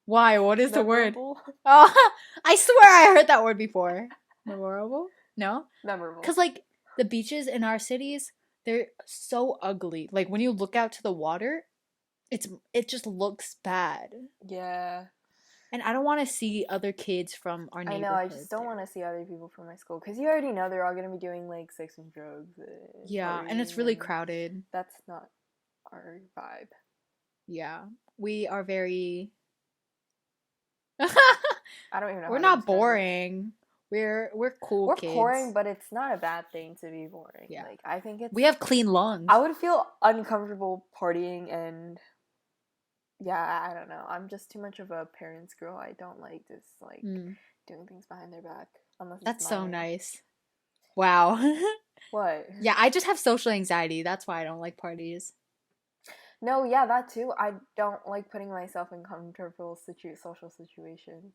Why? What is the word?
Memorable?
Oh, I swear I heard that word before. Memorable? No?
Memorable.
Because, like, the beaches in our cities, they're so ugly. Like, when you look out to the water, it just looks bad.
Yeah.
And I don't want to see other kids from our
I know, I
neighborhood
just don't
there.
want to see other people from my school because you already know they're all going to be doing like sex and drugs and
Yeah, and it's
partying,
really
and
crowded.
that's not our vibe.
Yeah. We are very
I don't even know
We're
how to
not
describe it.
boring. We're cool
We're boring,
kids.
but it's not a bad thing to be boring.
Yeah.
Like, I think it's.
We have clean lungs.
I would feel uncomfortable partying and. Yeah, I don't know. I'm just too much of a parents' girl. I don't like this, like,
Mm,
doing things behind their back. Unless it's
that's so
my.
nice. Wow.
What?
Yeah, I just have social anxiety. That's why I don't like parties.
No, yeah, that too. I don't like putting myself in comfortable social situations.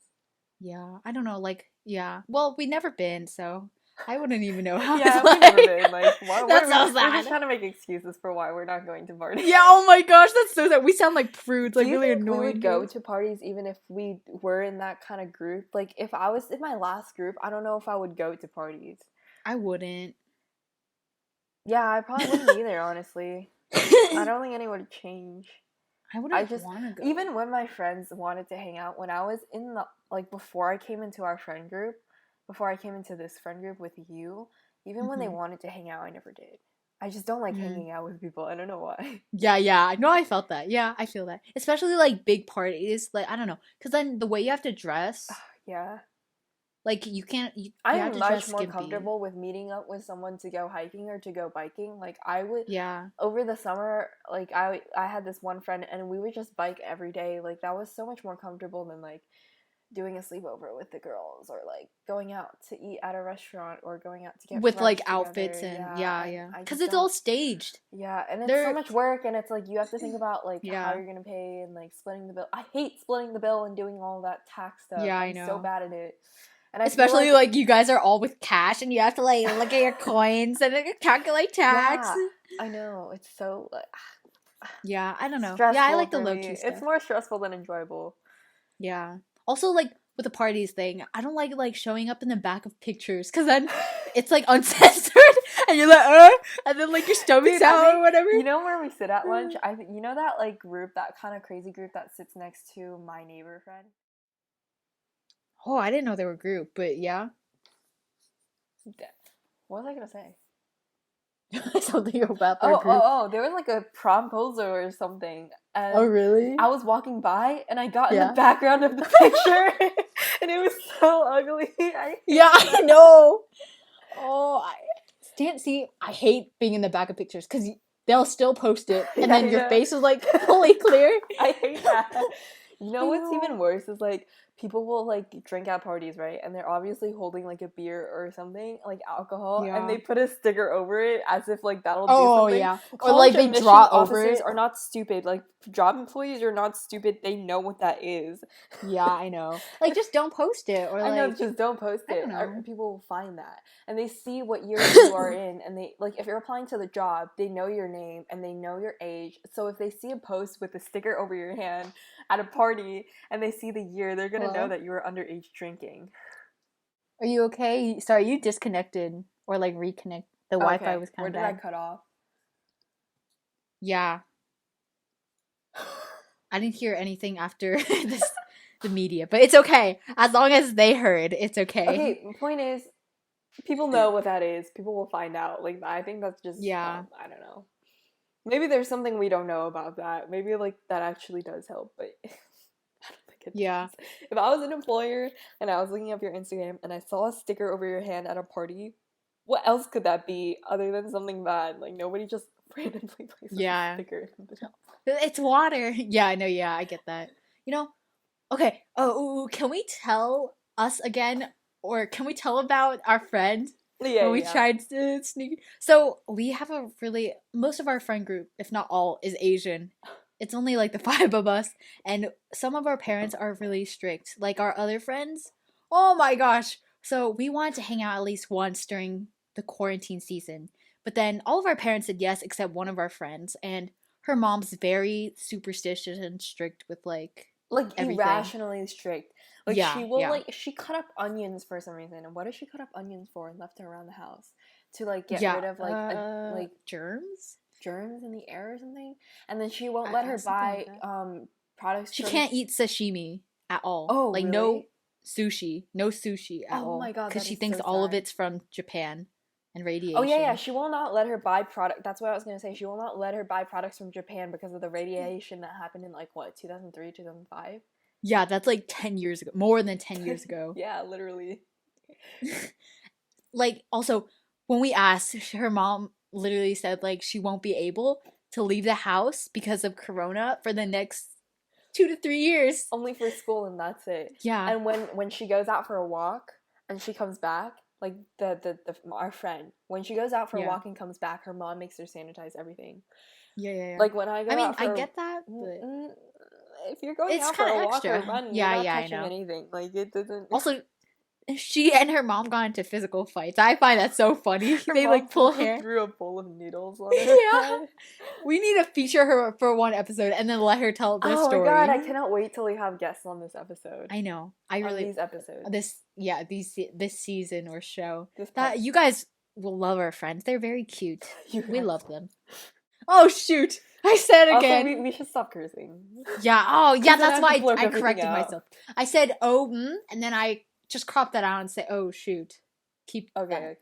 Yeah, I don't know. Like, yeah. Well, we never been, so I wouldn't even know how
Yeah,
it's
we've never
like.
been. Like, what
That's
are we?
so
We're just
sad.
trying to make excuses for why we're not going to parties.
Yeah, oh my gosh, that's so sad. We sound like prudes,
Do
like
you
really
think we
annoying
would go
kids.
to parties even if we were in that kind of group? Like, if I was in my last group, I don't know if I would go to parties.
I wouldn't.
Yeah, I probably wouldn't either, honestly. I don't think anyone would change.
I
I
wouldn't
just,
want to go.
even when my friends wanted to hang out, when I was in the, like, before I came into our friend group, before I came into this friend group with you, even when they
Hmm.
wanted to hang out, I never did. I just don't like
Mm.
hanging out with people. I don't know why.
Yeah, yeah. No, I felt that. Yeah, I feel that. Especially like big parties. Like, I don't know. Because then the way you have to dress,
Yeah.
like, you can't, you have
I'm
to
much
dress
more
skimpy.
comfortable with meeting up with someone to go hiking or to go biking. Like, I would
Yeah.
over the summer, like, I had this one friend and we would just bike every day. Like, that was so much more comfortable than like doing a sleepover with the girls or like going out to eat at a restaurant or going out to get
With like
brunch
outfits
together.
and
Yeah,
yeah,
and
yeah.
I
Because
just
it's all
don't.
staged.
Yeah, and it's so
They're,
much work, and it's like you have to think about like how
yeah.
you're gonna pay and like splitting the bill. I hate splitting the bill and doing all that tax stuff.
Yeah, I
I'm so
know.
bad at it, and I feel
Especially
like
like you guys are all with cash and you have to like look at your coins and like, calculate tax.
yeah, I know it's so like,
Yeah, I don't know. Yeah, I
stressful
like the
for
low
me.
key
It's
stuff.
more stressful than enjoyable.
Yeah. Also, like with the parties thing, I don't like showing up in the back of pictures because then it's like uncensored and you're like, and then like your stomach's
Dude, I
out or
think
whatever.
you know where we sit at lunch. I think you know that like group, that kind of crazy group that sits next to my neighbor friend.
Oh, I didn't know they were a group, but yeah.
What was I gonna say?
Something about their
Oh, oh,
group.
oh! There was like a promposal or something,
Oh,
and
really?
I was walking by, and I got in the
Yeah.
background of the picture, and it was so ugly.
Yeah, I know. Oh, I can't see. I hate being in the back of pictures because they'll still post it, and
Yeah,
then
I
your
know.
face is like fully clear.
I hate that. You know
I
what's
know.
even worse is like people will like drink at parties, right? And they're obviously holding like a beer or something, like alcohol, and
Yeah.
they put a sticker over it as if like that'll do
Oh,
something.
yeah. Or
College
like they
admission
draw over
officers
it.
are not stupid. Like job employees are not stupid. They know what that is.
Yeah, I know. Like, just don't post it, or
I know,
like,
just don't post
I
it.
don't know.
People will find that, and they see what year you are in, and they like if you're applying to the job, they know your name and they know your age. So if they see a post with a sticker over your hand at a party and they see the year, they're gonna know
Hello?
that you were underage drinking.
Are you okay? Sorry, you disconnected or like reconnect. The Wi-Fi
Okay,
was kind
where
of
did I
bad.
cut off?
Yeah, I didn't hear anything after the media, but it's okay. As long as they heard, it's okay.
Okay, the point is, people know what that is. People will find out. Like I think that's just
Yeah.
I don't know. Maybe there's something we don't know about that. Maybe like that actually does help, but I don't think it
Yeah.
does. If I was an employer and I was looking up your Instagram and I saw a sticker over your hand at a party, what else could that be other than something bad? Like nobody just randomly places
Yeah.
a sticker in the job.
It's water. Yeah, I know. Yeah, I get that. You know, okay. Oh, can we tell us again, or can we tell about our friend
Yeah,
when we
yeah.
tried to sneak? So we have a really most of our friend group, if not all, is Asian. It's only like the five of us, and some of our parents are really strict. Like our other friends. Oh my gosh! So we wanted to hang out at least once during the quarantine season, but then all of our parents said yes, except one of our friends, and her mom's very superstitious and strict with like
Like
everything.
irrationally strict. Like
Yeah,
she will
yeah,
like she cut up onions for some reason. And what does she cut up onions for and left her around the house? To like get
yeah.
rid of like a like
Germs.
germs in the air or something, and then she won't let her buy products.
She can't eat sashimi at all.
Oh,
like
really?
no sushi at all.
Oh my god,
because
that
she
is
thinks
so
all of
sad.
it's from Japan and radiation.
Oh yeah, she will not let her buy product. That's what I was gonna say. She will not let her buy products from Japan because of the radiation that happened in like what 2003, 2005.
Yeah, that's like 10 years ago, more than 10 years ago.
Yeah, literally.
Like, also, when we asked, her mom literally said like she won't be able to leave the house because of corona for the next 2 to 3 years.
Only for school, and that's it.
Yeah.
And when she goes out for a walk and she comes back, like the our friend, when she goes out for a walk and comes back, her mom makes her sanitize everything.
Yeah.
Like when I go out for
I get that, but
if you're going
it's
out for a
kind of
walk or
extra.
a run,
Yeah,
you're not
I
touching
know.
anything. Like it doesn't.
Also, she and her mom got into physical fights. I find that so funny.
Her
They
mom
like pull hair.
threw a bowl of noodles on her head.
We need to feature her for one episode and then let her tell the story.
Oh my god, I cannot wait till we have guests on this episode.
I know. I really
these episodes.
This season or show.
This
that you guys will love our friends. They're very cute.
You
We
guys.
love them. Oh shoot! I said it again.
Also, we should stop cursing.
Yeah. Oh yeah.
Then
That's
I have to
why
blurb
I
everything
corrected
out.
myself. I said and then I just cropped that out and say oh shoot. Keep that.
Okay.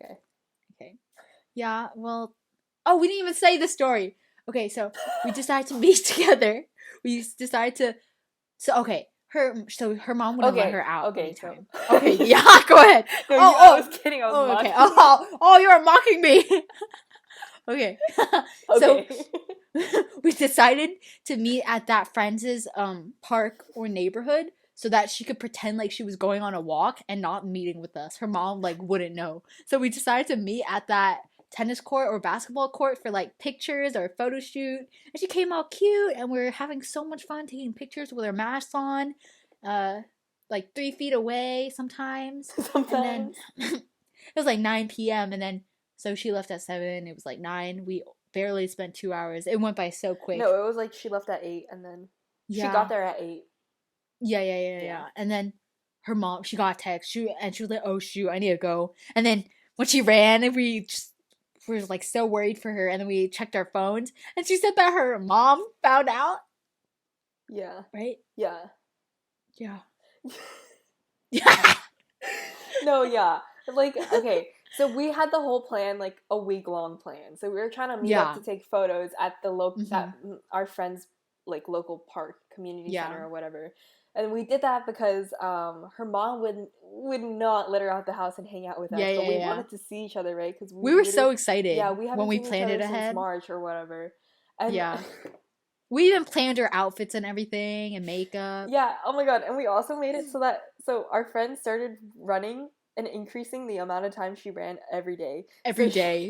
Yeah. Well. Oh, we didn't even say the story. Okay, so we decided to meet together. We decided to. Her mom wouldn't let her out.
Okay.
anytime.
So.
Okay. Yeah. Go ahead.
No, I was kidding. I was mocking.
Okay. Oh, you're mocking me. Okay.
Okay.
So we decided to meet at that friend's park or neighborhood so that she could pretend like she was going on a walk and not meeting with us. Her mom like wouldn't know. So we decided to meet at that tennis court or basketball court for like pictures or a photo shoot. And she came out cute and we were having so much fun taking pictures with her masks on. Like 3 feet away sometimes. And then it was like 9 p.m. and then so she left at 7. It was like 9. We barely spent 2 hours. It went by so quick.
No, it was like she left at 8 and then she got there at 8.
Yeah. And then her mom, she got a text. She was like, "Oh shoot, I need to go." And then when she ran, and we were like so worried for her. And then we checked our phones, and she said that her mom found out.
Yeah.
Right.
Yeah.
Yeah.
No, yeah. Like, okay. So we had the whole plan, like a week-long plan. So we were trying to meet up to take photos at the at our friend's like local park, community center or whatever. And we did that because her mom would not let her out the house and hang out with us. But we wanted to see each other, right? Because
we were so excited.
Yeah, we haven't
when we
seen
planned
each other
it ahead
since March or whatever. And
we even planned her outfits and everything and makeup.
Yeah. Oh my god. And we also made it so our friend started running and increasing the amount of time she ran every day.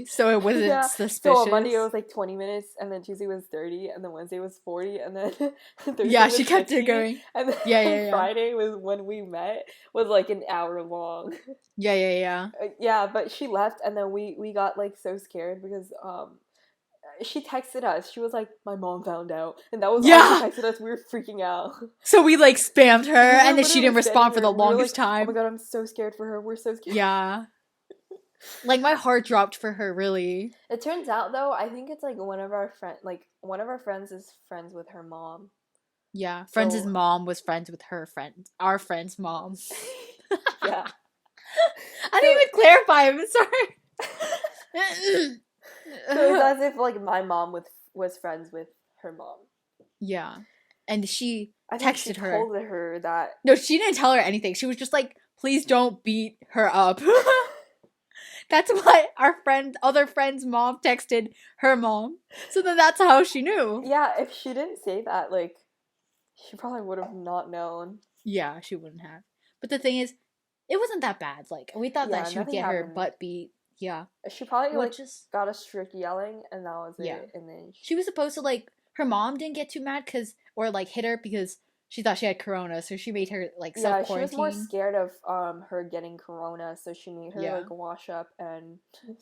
So it wasn't suspicious.
So on Monday it was like 20 minutes, and then Tuesday was 30, and then Wednesday was 40, and then Thursday
she
was
kept
50,
it going.
And then Friday was when we met, was like an hour long.
Yeah.
Yeah, but she left, and then we got like so scared because she texted us. She was like, "My mom found out," and that was all she texted us. We were freaking out.
So we like spammed her, and then she didn't respond for the longest time.
Oh my god, I'm so scared for her. We're so scared.
Yeah. Like my heart dropped for her, really.
It turns out though, I think it's like one of our friends is friends with her mom.
Yeah, friends' mom was friends with her friend. Our friend's mom.
Yeah.
I didn't even clarify. I'm sorry.
So it's as if like my mom was friends with her mom.
Yeah, and she
I
texted her.
Told her that.
No, she didn't tell her anything. She was just like, "Please don't beat her up." That's what our other friend's mom texted her mom. So then that's how she knew.
Yeah, if she didn't say that, like, she probably would have not known.
Yeah, she wouldn't have. But the thing is, it wasn't that bad. Like, we thought that she would get her butt beat. Yeah.
She probably got a strict yelling, and that was it. And then
she was supposed to like, her mom didn't get too mad or like hit her because she thought she had corona, so she made her like self-quarantine.
Yeah, she was more scared of her getting corona, so she made her like wash up and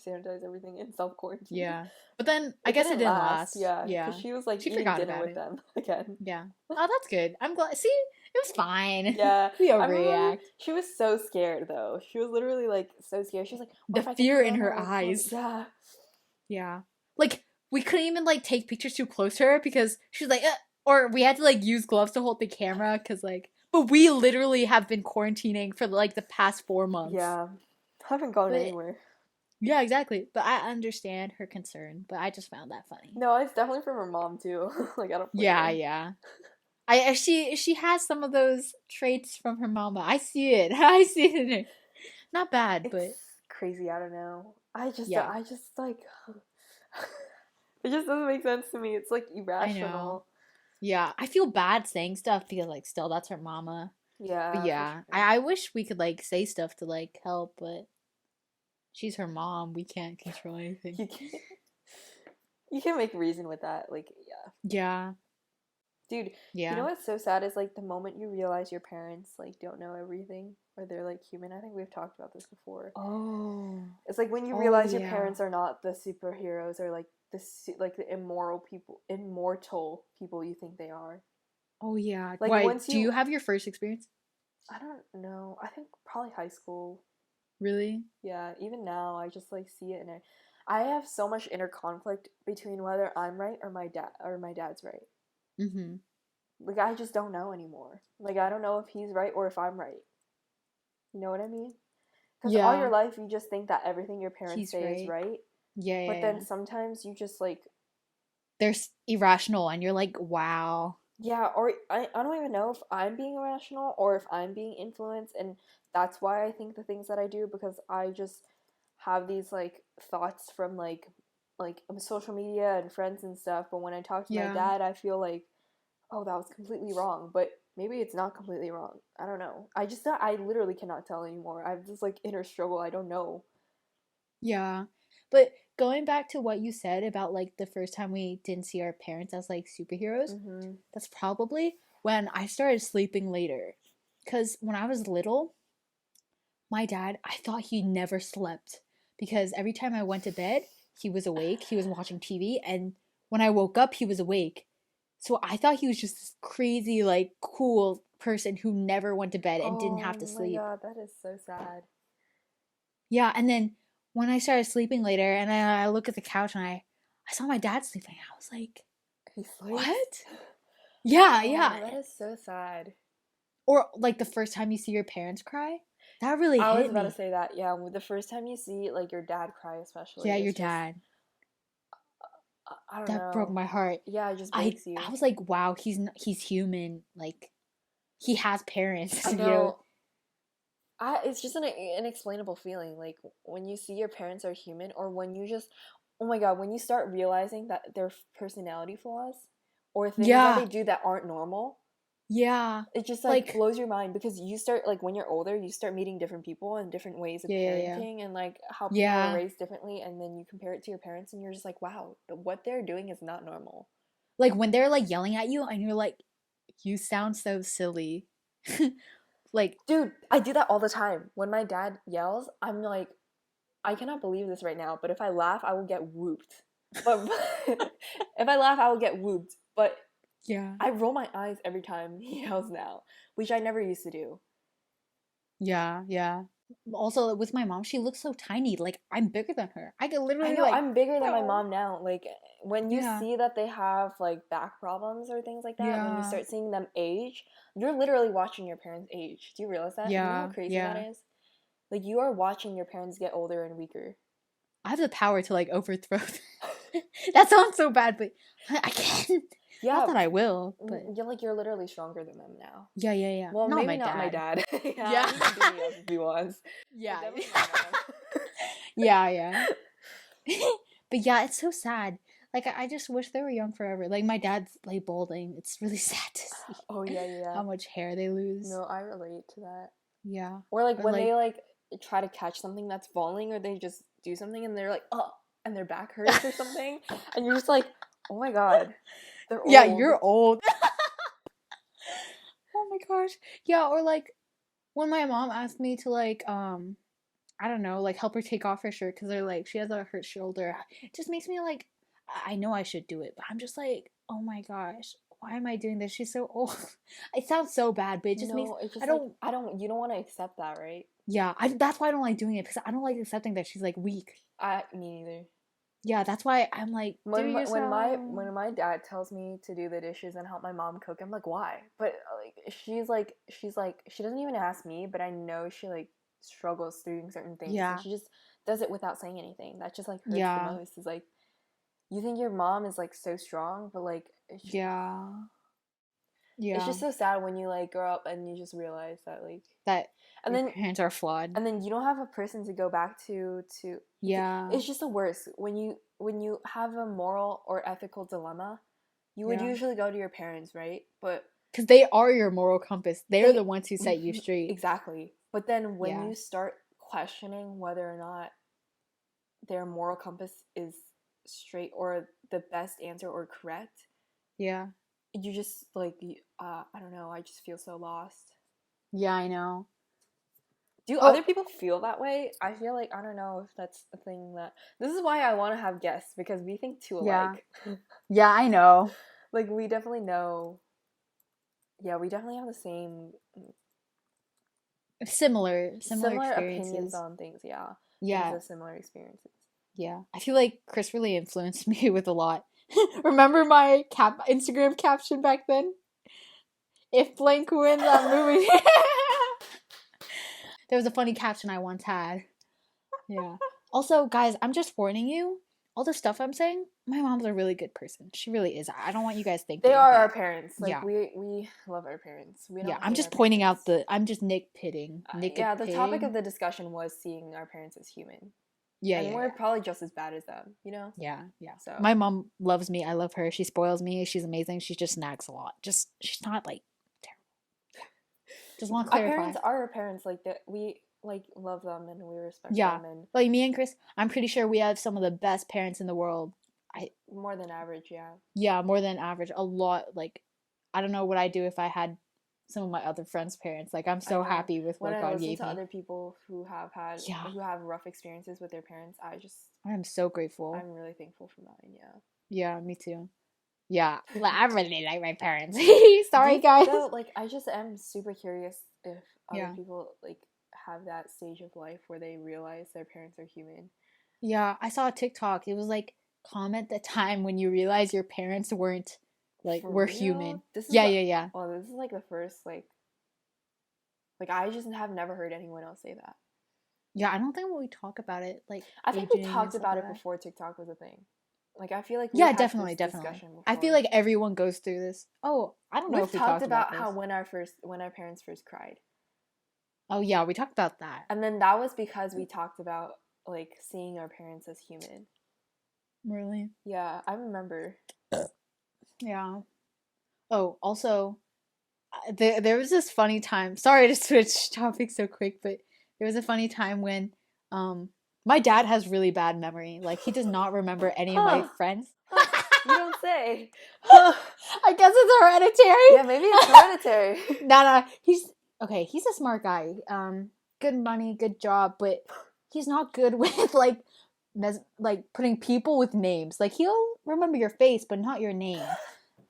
sanitize everything in self-quarantine.
Yeah. But then I guess it didn't last.
Yeah. Because she was like eating dinner with them again.
Yeah. Oh, that's good. I'm glad. See, it was fine.
Yeah.
We overreact.
She was so scared though. She was literally like so scared. She was like,
the fear in her eyes.
Yeah.
Yeah. Like we couldn't even like take pictures too close to her because she's like, or we had to like use gloves to hold the camera because like, but we literally have been quarantining for like the past 4 months.
Yeah. Haven't gone
But
anywhere.
yeah, exactly. But I understand her concern, but I just found that funny.
No, it's definitely from her mom too. Like, I don't blame
Yeah,
her.
yeah. She has some of those traits from her mama. I see it. I see it in her. Not bad,
It's
but
crazy. I don't know.
yeah,
I just like, it just doesn't make sense to me. It's like
I know.
irrational.
Yeah, I feel bad saying stuff because like still that's her mama. But
Yeah, for
yeah,
sure.
I wish we could like say stuff to like help, but she's her mom. We can't control anything.
You can't, you can make reason with that. Like, yeah.
Yeah,
Dude, you know
yeah.
what's so sad is like the moment you realize your parents like don't know everything or they're like human. I think we've talked about this before.
Oh,
It's like when you
oh
realize your
yeah.
parents are not the superheroes or like like the immortal people you think they are.
Oh yeah.
Like
Why?
once
Do you
you,
have your first experience?
I don't know. I think probably high school.
Really?
Yeah, even now I just like see it and I have so much inner conflict between whether I'm right or my dad's right.
Mm-hmm.
Like I just don't know anymore. Like I don't know if he's right or if I'm right. You know what I mean? Because all your
Yeah,
life you just think that everything your parents
he's
say is
right.
right,
Yeah, yeah,
but then
yeah.
sometimes you just like,
They're irrational, and you're like, wow.
yeah, or I don't even know if I'm being irrational or if I'm being influenced, and that's why I think the things that I do because I just have these like thoughts from like social media and friends and stuff. But when I talk to my
Yeah,
dad, I feel like, oh, that was completely wrong. But maybe it's not completely wrong. I don't know. I literally cannot tell anymore. I have this like inner struggle. I don't know.
yeah. But going back to what you said about like the first time we didn't see our parents as like superheroes,
Mm-hmm.
that's probably when I started sleeping later. Because when I was little, my dad, I thought he never slept because every time I went to bed, he was awake, he was watching TV, and when I woke up, he was awake. So I thought he was just this crazy, like, cool person who never went to bed and didn't have
Oh
to
my
sleep.
god, that is so sad.
Yeah, and then when I started sleeping later and I look at the couch and I saw my dad sleeping, I was like,
He sleeps.
what? Yeah,
Oh,
yeah.
that is so sad.
Or like the first time you see your parents cry, that really
I was
hit
about to
me.
say that. Yeah, the first time you see like your dad cry, especially,
Yeah, your
it's just
dad.
I don't
That broke
know.
my heart.
Yeah, it just
I
breaks
I
you.
was like, wow, he's human. Like he has
I
parents, you know.
know. It's just an inexplainable feeling. Like when you see your parents are human, or when you just, oh my god, when you start realizing that their personality flaws, or things that
Yeah,
they do that aren't normal,
yeah.
it just like
Like
blows your mind because you start like when you're older, you start meeting different people and different ways of
yeah, yeah, yeah.
parenting and like how people are
Yeah.
raised differently, and then you compare it to your parents, and you're just like, wow, what they're doing is not normal.
Like when they're like yelling at you and you're like, you sound so silly. Like,
Dude, I do that all the time. When my dad yells, I'm like, I cannot believe this right now, but if I laugh, I will get whooped. But if I laugh, I will get whooped. But
yeah.
I roll my eyes every time he yells now, which I never used to do.
Yeah, yeah. Also with my mom, she looks so tiny. Like I'm bigger than her. I could
I
literally
know
like,
I'm bigger than my
oh,
mom now. Like when you
yeah,
see that they have like back problems or things like that, when you
yeah,
start seeing them age, you're literally watching your parents age. Do you realize that? You know how
yeah,
crazy that
yeah.
is? Like you are watching your parents get older and weaker.
I have the power to like overthrow them. That sounds so bad, but I can't. Not
Yeah,
that I will, but
you're literally stronger than them now.
yeah, yeah, yeah.
Well,
Not
maybe
my
not my
dad.
dad. Yeah,
Yeah.
he can beat me up if he wants. But
Yeah.
definitely my mom.
Yeah, yeah. But yeah, it's so sad. Like I just wish they were young forever. Like my dad's like balding. It's really sad to see
Oh yeah, yeah, yeah.
how much hair they lose.
No, I relate to that.
Yeah.
Or like
Or
when
like
they like try to catch something that's falling, or they just do something and they're like, oh, and their back hurts or something, and you're just like, oh my god, they're
yeah,
old.
you're old. Oh my gosh. Yeah, or like when my mom asked me to like I don't know, like help her take off her shirt cuz they're like she has a hurt shoulder. It just makes me like I know I should do it, but I'm just like, "Oh my gosh. Why am I doing this? She's so old." It sounds so bad, but it just makes
No, it's
I
just like
don't
you don't want to accept that, right?
yeah, that's why I don't like doing it because I don't like accepting that she's like weak.
Me neither.
Yeah, that's why I'm like, do
When
yourself.
when my dad tells me to do the dishes and help my mom cook, I'm like, why? But like she's like she doesn't even ask me, but I know she like struggles doing certain things, and
Yeah,
she just does it without saying anything. That just like hurts the
yeah,
most. Is like you think your mom is like so strong, but like
yeah,
it's
yeah.
just so sad when you like grow up and you just realize that like
That
and
your
then
parents are flawed.
you don't have a person to go back to
Yeah,
it's just the worst when you have a moral or ethical dilemma, you would
yeah.
usually go to your parents, right? But
Because they are your moral compass. They're
they
the ones who set you straight.
exactly, but then when
Yeah,
you start questioning whether or not their moral compass is straight or the best answer or correct,
yeah,
you just like I don't know, I just feel so lost.
yeah. I know.
Do
Oh,
other people feel that way? I feel like I don't know if that's a thing that this is why I want to have guests because we think too
yeah,
alike.
yeah. I know.
Like we definitely know. Yeah, we definitely have the
Similar
similar opinions
experiences.
on things. Yeah, things
Yeah,
of similar experiences.
yeah. I feel like Chris really influenced me with a lot. Remember my Instagram caption back then? If blank wins that movie. There was a funny caption I once had. Yeah. Also, guys, I'm just warning you. All the stuff I'm saying, my mom's a really good person. She really is. I don't want you guys
They
thinking
are our
that.
parents. Like
Yeah.
we love our parents. We
Yeah.
don't
I'm
hate our
just pointing out
parents.
the. I'm just nitpicking.
Yeah, the topic of
Nitpicking.
the discussion was seeing our parents as human,
Yeah,
and
yeah,
we're
yeah.
probably just as bad as them. You know.
Yeah, yeah.
So
My mom loves me. I love her. She spoils me. She's amazing. She just nags a lot. Just, she's not like terrible. Just want to
our
clarify.
parents are our parents. Like that, we like love them and we respect
Yeah.
them, and
Like me and Chris, I'm pretty sure we have some of the best parents in the world. I
more than average. Yeah.
Yeah, more than average. A lot. Like, I don't know what I'd do if I had some of my other friends' parents. Like, I'm
I
so
know.
happy with
When
what
I
God
listen
gave
to
me.
other people
Yeah,
who have rough experiences with their parents,
I'm so grateful.
I'm really thankful for mine. Yeah.
Yeah, me too. Yeah, I really like my parents.
Do you
Sorry,
think
guys.
though? Like, I just am super curious if other
Yeah.
people like have that stage of life where they realize their parents are human.
Yeah, I saw a TikTok. It was like, comment the time when you realize your parents weren't, like,
For
were
real?
human. Yeah,
The
yeah, yeah.
well, this is like the first like I just have never heard anyone else say that.
Yeah, I don't think we talk about it, like,
I think we
aging and
talked
stuff
about
like
it
that.
before TikTok was a thing. Like I feel like we've
Yeah,
had
definitely,
this
definitely.
discussion
I feel
before.
like everyone goes through this. Oh, I don't know
We've
if we
talked
talked about
about how
this.
when our parents first cried.
Oh yeah, we talked about that.
And then that was because we talked about like seeing our parents as human.
Really?
Yeah, I remember.
Yeah. Oh, also, there was this funny time. Sorry to switch topics so quick, but there was a funny time when my dad has really bad memory. Like he does not remember any of my
Huh.
friends.
Huh. You don't say. Huh.
I guess it's
Yeah, maybe it's hereditary.
hereditary. No, he's okay. He's a smart guy. Good money, good job, but he's not good with like putting people with names. Like he'll remember your face, but not your name.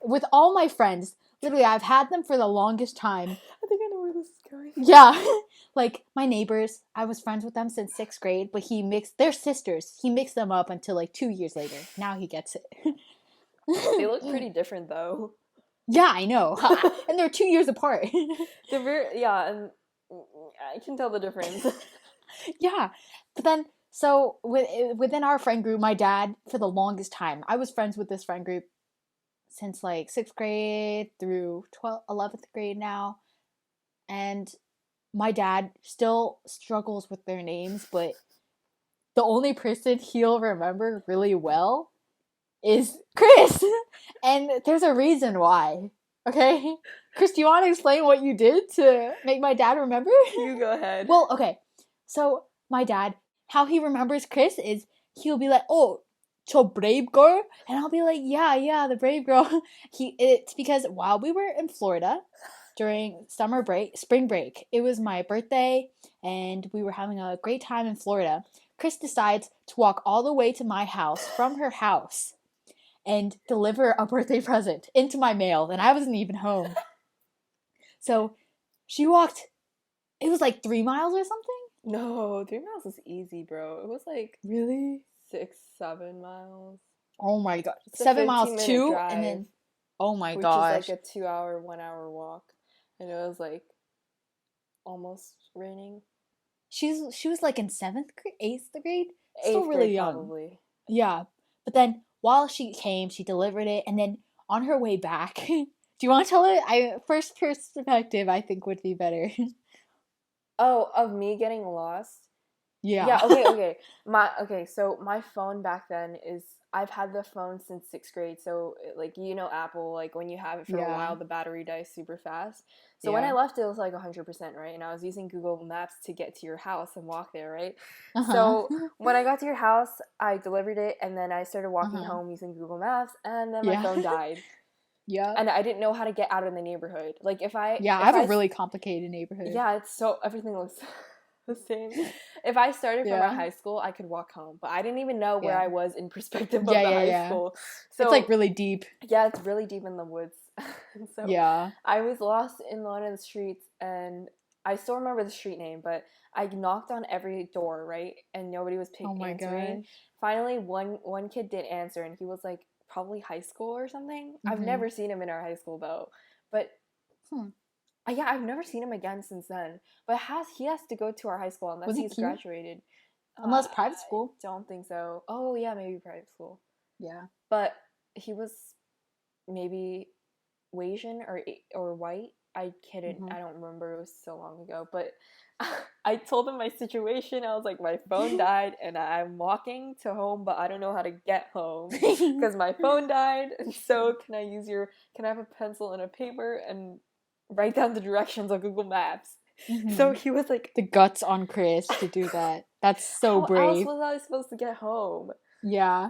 With all my friends, literally, I've had them for the longest time.
I think I know where this is going.
Yeah, like my neighbors, I was friends with them since 6th grade, but he mixed their sisters. He mixed them up until like 2 years later. Now he gets
They
it.
look pretty different though.
Yeah, I know, and they're 2 years apart.
They're very yeah, and I can tell the difference.
Yeah, but then so within our friend group, my dad for the longest time, I was friends with this friend group since like 6th grade through 11th grade now, and my dad still struggles with their names, but the only person he'll remember really well is Chris. And there's a reason why. Okay? Chris, do you want to explain what you did to make my dad remember?
You go ahead.
Well, okay. So, my dad, how he remembers Chris is he'll be like, "Oh, so brave girl?" And I'll be like, "Yeah, yeah, the brave girl." It's because while we were in Florida during spring break, it was my birthday and we were having a great time in Florida. Chris decides to walk all the way to my house from her house and deliver a birthday present into my mail, and I wasn't even home. So she walked, it was like 3 miles or something.
No, 3 miles is easy, bro. It was like
Really?
6-7 miles.
Oh my god.
It's a
7 miles
15-minute
too,
drive,
and then oh my
which is
gosh.
like a 2-hour, 1-hour walk. And it was like almost raining.
She was like in 7th grade, 8th grade, still
8th
really
grade,
young.
probably.
Yeah, but then while she came, she delivered it, and then on her way back, do you want to tell it? I first perspective, I think would be better.
Oh, of me getting lost?
Yeah.
Yeah, okay. So my phone back then is I've had the phone since 6th grade. So like Apple, like when you have it for a
Yeah.
while, the battery dies super fast. So when
Yeah.
I left, it was like 100%, right? And I was using Google Maps to get to your house and walk there, right? So when I got to your house, I delivered it, and then I started walking home using Google Maps, and then my phone died.
Yeah.
And I didn't know how to get out of the neighborhood. Like
I have a really complicated neighborhood.
Yeah, everything looks the same. If I started from our high school, I could walk home, but I didn't even know where I was in perspective of the high school. So
it's like really deep.
Yeah, it's really deep in the woods. So I was lost in one of the streets, and I still remember the street name, but I knocked on every door, right? And nobody was answering.
Gosh.
Finally, one kid did answer, and he was like probably high school or something. I've never seen him in our high school though, but yeah, I've never seen him again since then. But he has to go to our high school unless he's graduated.
Unless private school.
I don't think so. Oh yeah, maybe private school.
Yeah.
But he was maybe Asian or white. I couldn't. I don't remember. It was so long ago. But I told him my situation. I was like, my phone died, and I'm walking to home, but I don't know how to get home because my phone died. And so, can I have a pencil and a paper and write down the directions on Google Maps? So he was like,
the guts on Chris to do that. That's so brave.
How else was I supposed to get home?
Yeah.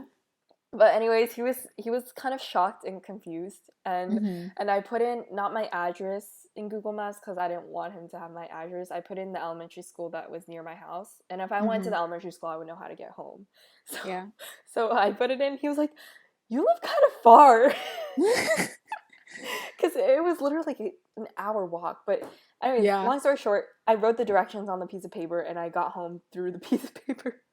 But anyways, he was kind of shocked and confused, and I put in not my address in Google Maps because I didn't want him to have my address. I put in the elementary school that was near my house, and if I went to the elementary school, I would know how to get home. So I put it in. He was like, "You live kind of far," because it was literally like an hour walk. But anyways, long story short, I wrote the directions on the piece of paper, and I got home through the piece of paper.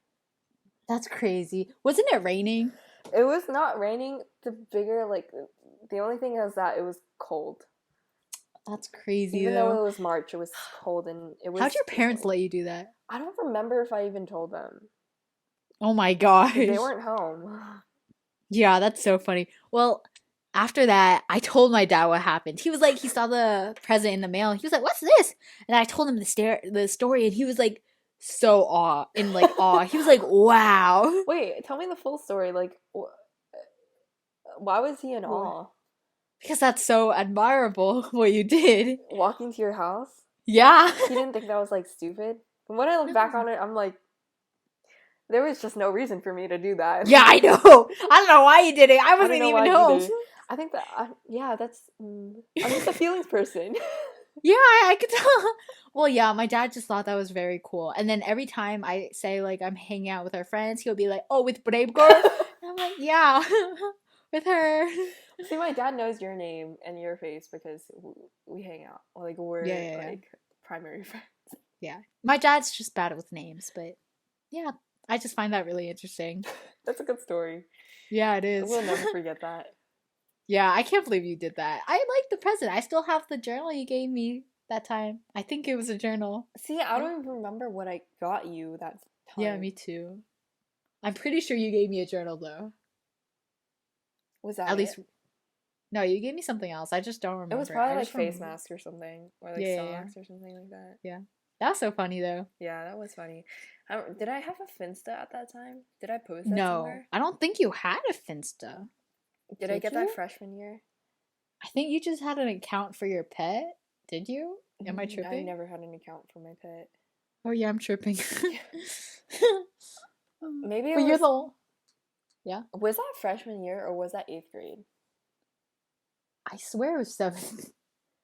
That's crazy. Wasn't it raining?
It was not raining. The only thing is that it was cold.
That's crazy.
Even though it was March, it was cold, and it was.
How'd your parents let you do that?
I don't remember if I even told them.
Oh my gosh.
They weren't home.
Yeah, that's so funny. Well, after that, I told my dad what happened. He was like, he saw the present in the mail. He was like, "What's this?" And I told him the story, and he was like, so awe. He was like, "Wow."
Wait, tell me the full story. Like, why was he in awe?
Because that's so admirable what you did.
Walking to your house?
Yeah.
He didn't think that was like stupid. And when I look back on it, I'm like, there was just no reason for me to do that.
Yeah, I know. I don't know why you did it. I wasn't even home.
I think that, I'm just a feelings person.
Yeah, I could tell. Well, yeah, my dad just thought that was very cool. And then every time I say, like, I'm hanging out with our friends, he'll be like, "Oh, with Brave Girl?" And I'm like, "Yeah, with her."
See, my dad knows your name and your face because we hang out. Like, we're, like, primary friends.
Yeah. My dad's just bad with names, but yeah, I just find that really interesting.
That's a good story.
Yeah, it is.
We'll never forget that.
Yeah, I can't believe you did that. I like the present. I still have the journal you gave me that time. I think it was a journal.
See, I don't even remember what I got you that time.
Yeah, me too. I'm pretty sure you gave me a journal, though.
Was that
at least? No, you gave me something else. I just don't remember.
It was probably like face mask or something, or like socks or something like that.
Yeah, that was so funny though.
Yeah, that was funny. Did I have a Finsta at that time? Did I post that somewhere?
I don't think you had a Finsta.
Did I get that freshman year?
I think you just had an account for your pet. Did you? Am I tripping?
I never had an account for my pet.
Oh yeah, I'm tripping.
Maybe
but you're the. Yeah.
Was that freshman year or was that 8th grade?
I swear it was 7th.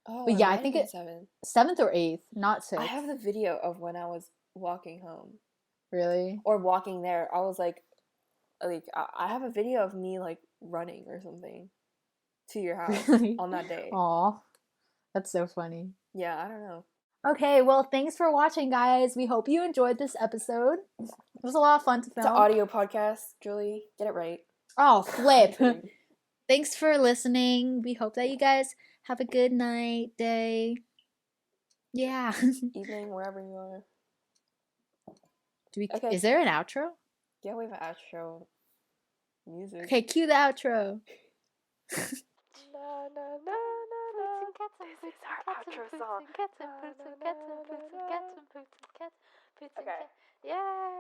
Oh,
but yeah, I think it's 7th or 8th, not 6th.
I have the video of when I was walking home.
Really?
Or walking there. I was like I have a video of me like running or something to your house on that day.
Aw, that's so funny.
Yeah, I don't know.
Okay, well, thanks for watching, guys. We hope you enjoyed this episode. It was a lot of fun to
It's an
film.
audio podcast, Julie. Get it right.
Oh, flip.
I'm kidding.
Thanks for listening. We hope that you guys have a good night, day. Yeah.
Evening, wherever you are.
Okay. Is there an outro?
Yeah, we have an outro music.
Okay, cue the outro.
Na, na, na, na, na. This is our outro song. Okay.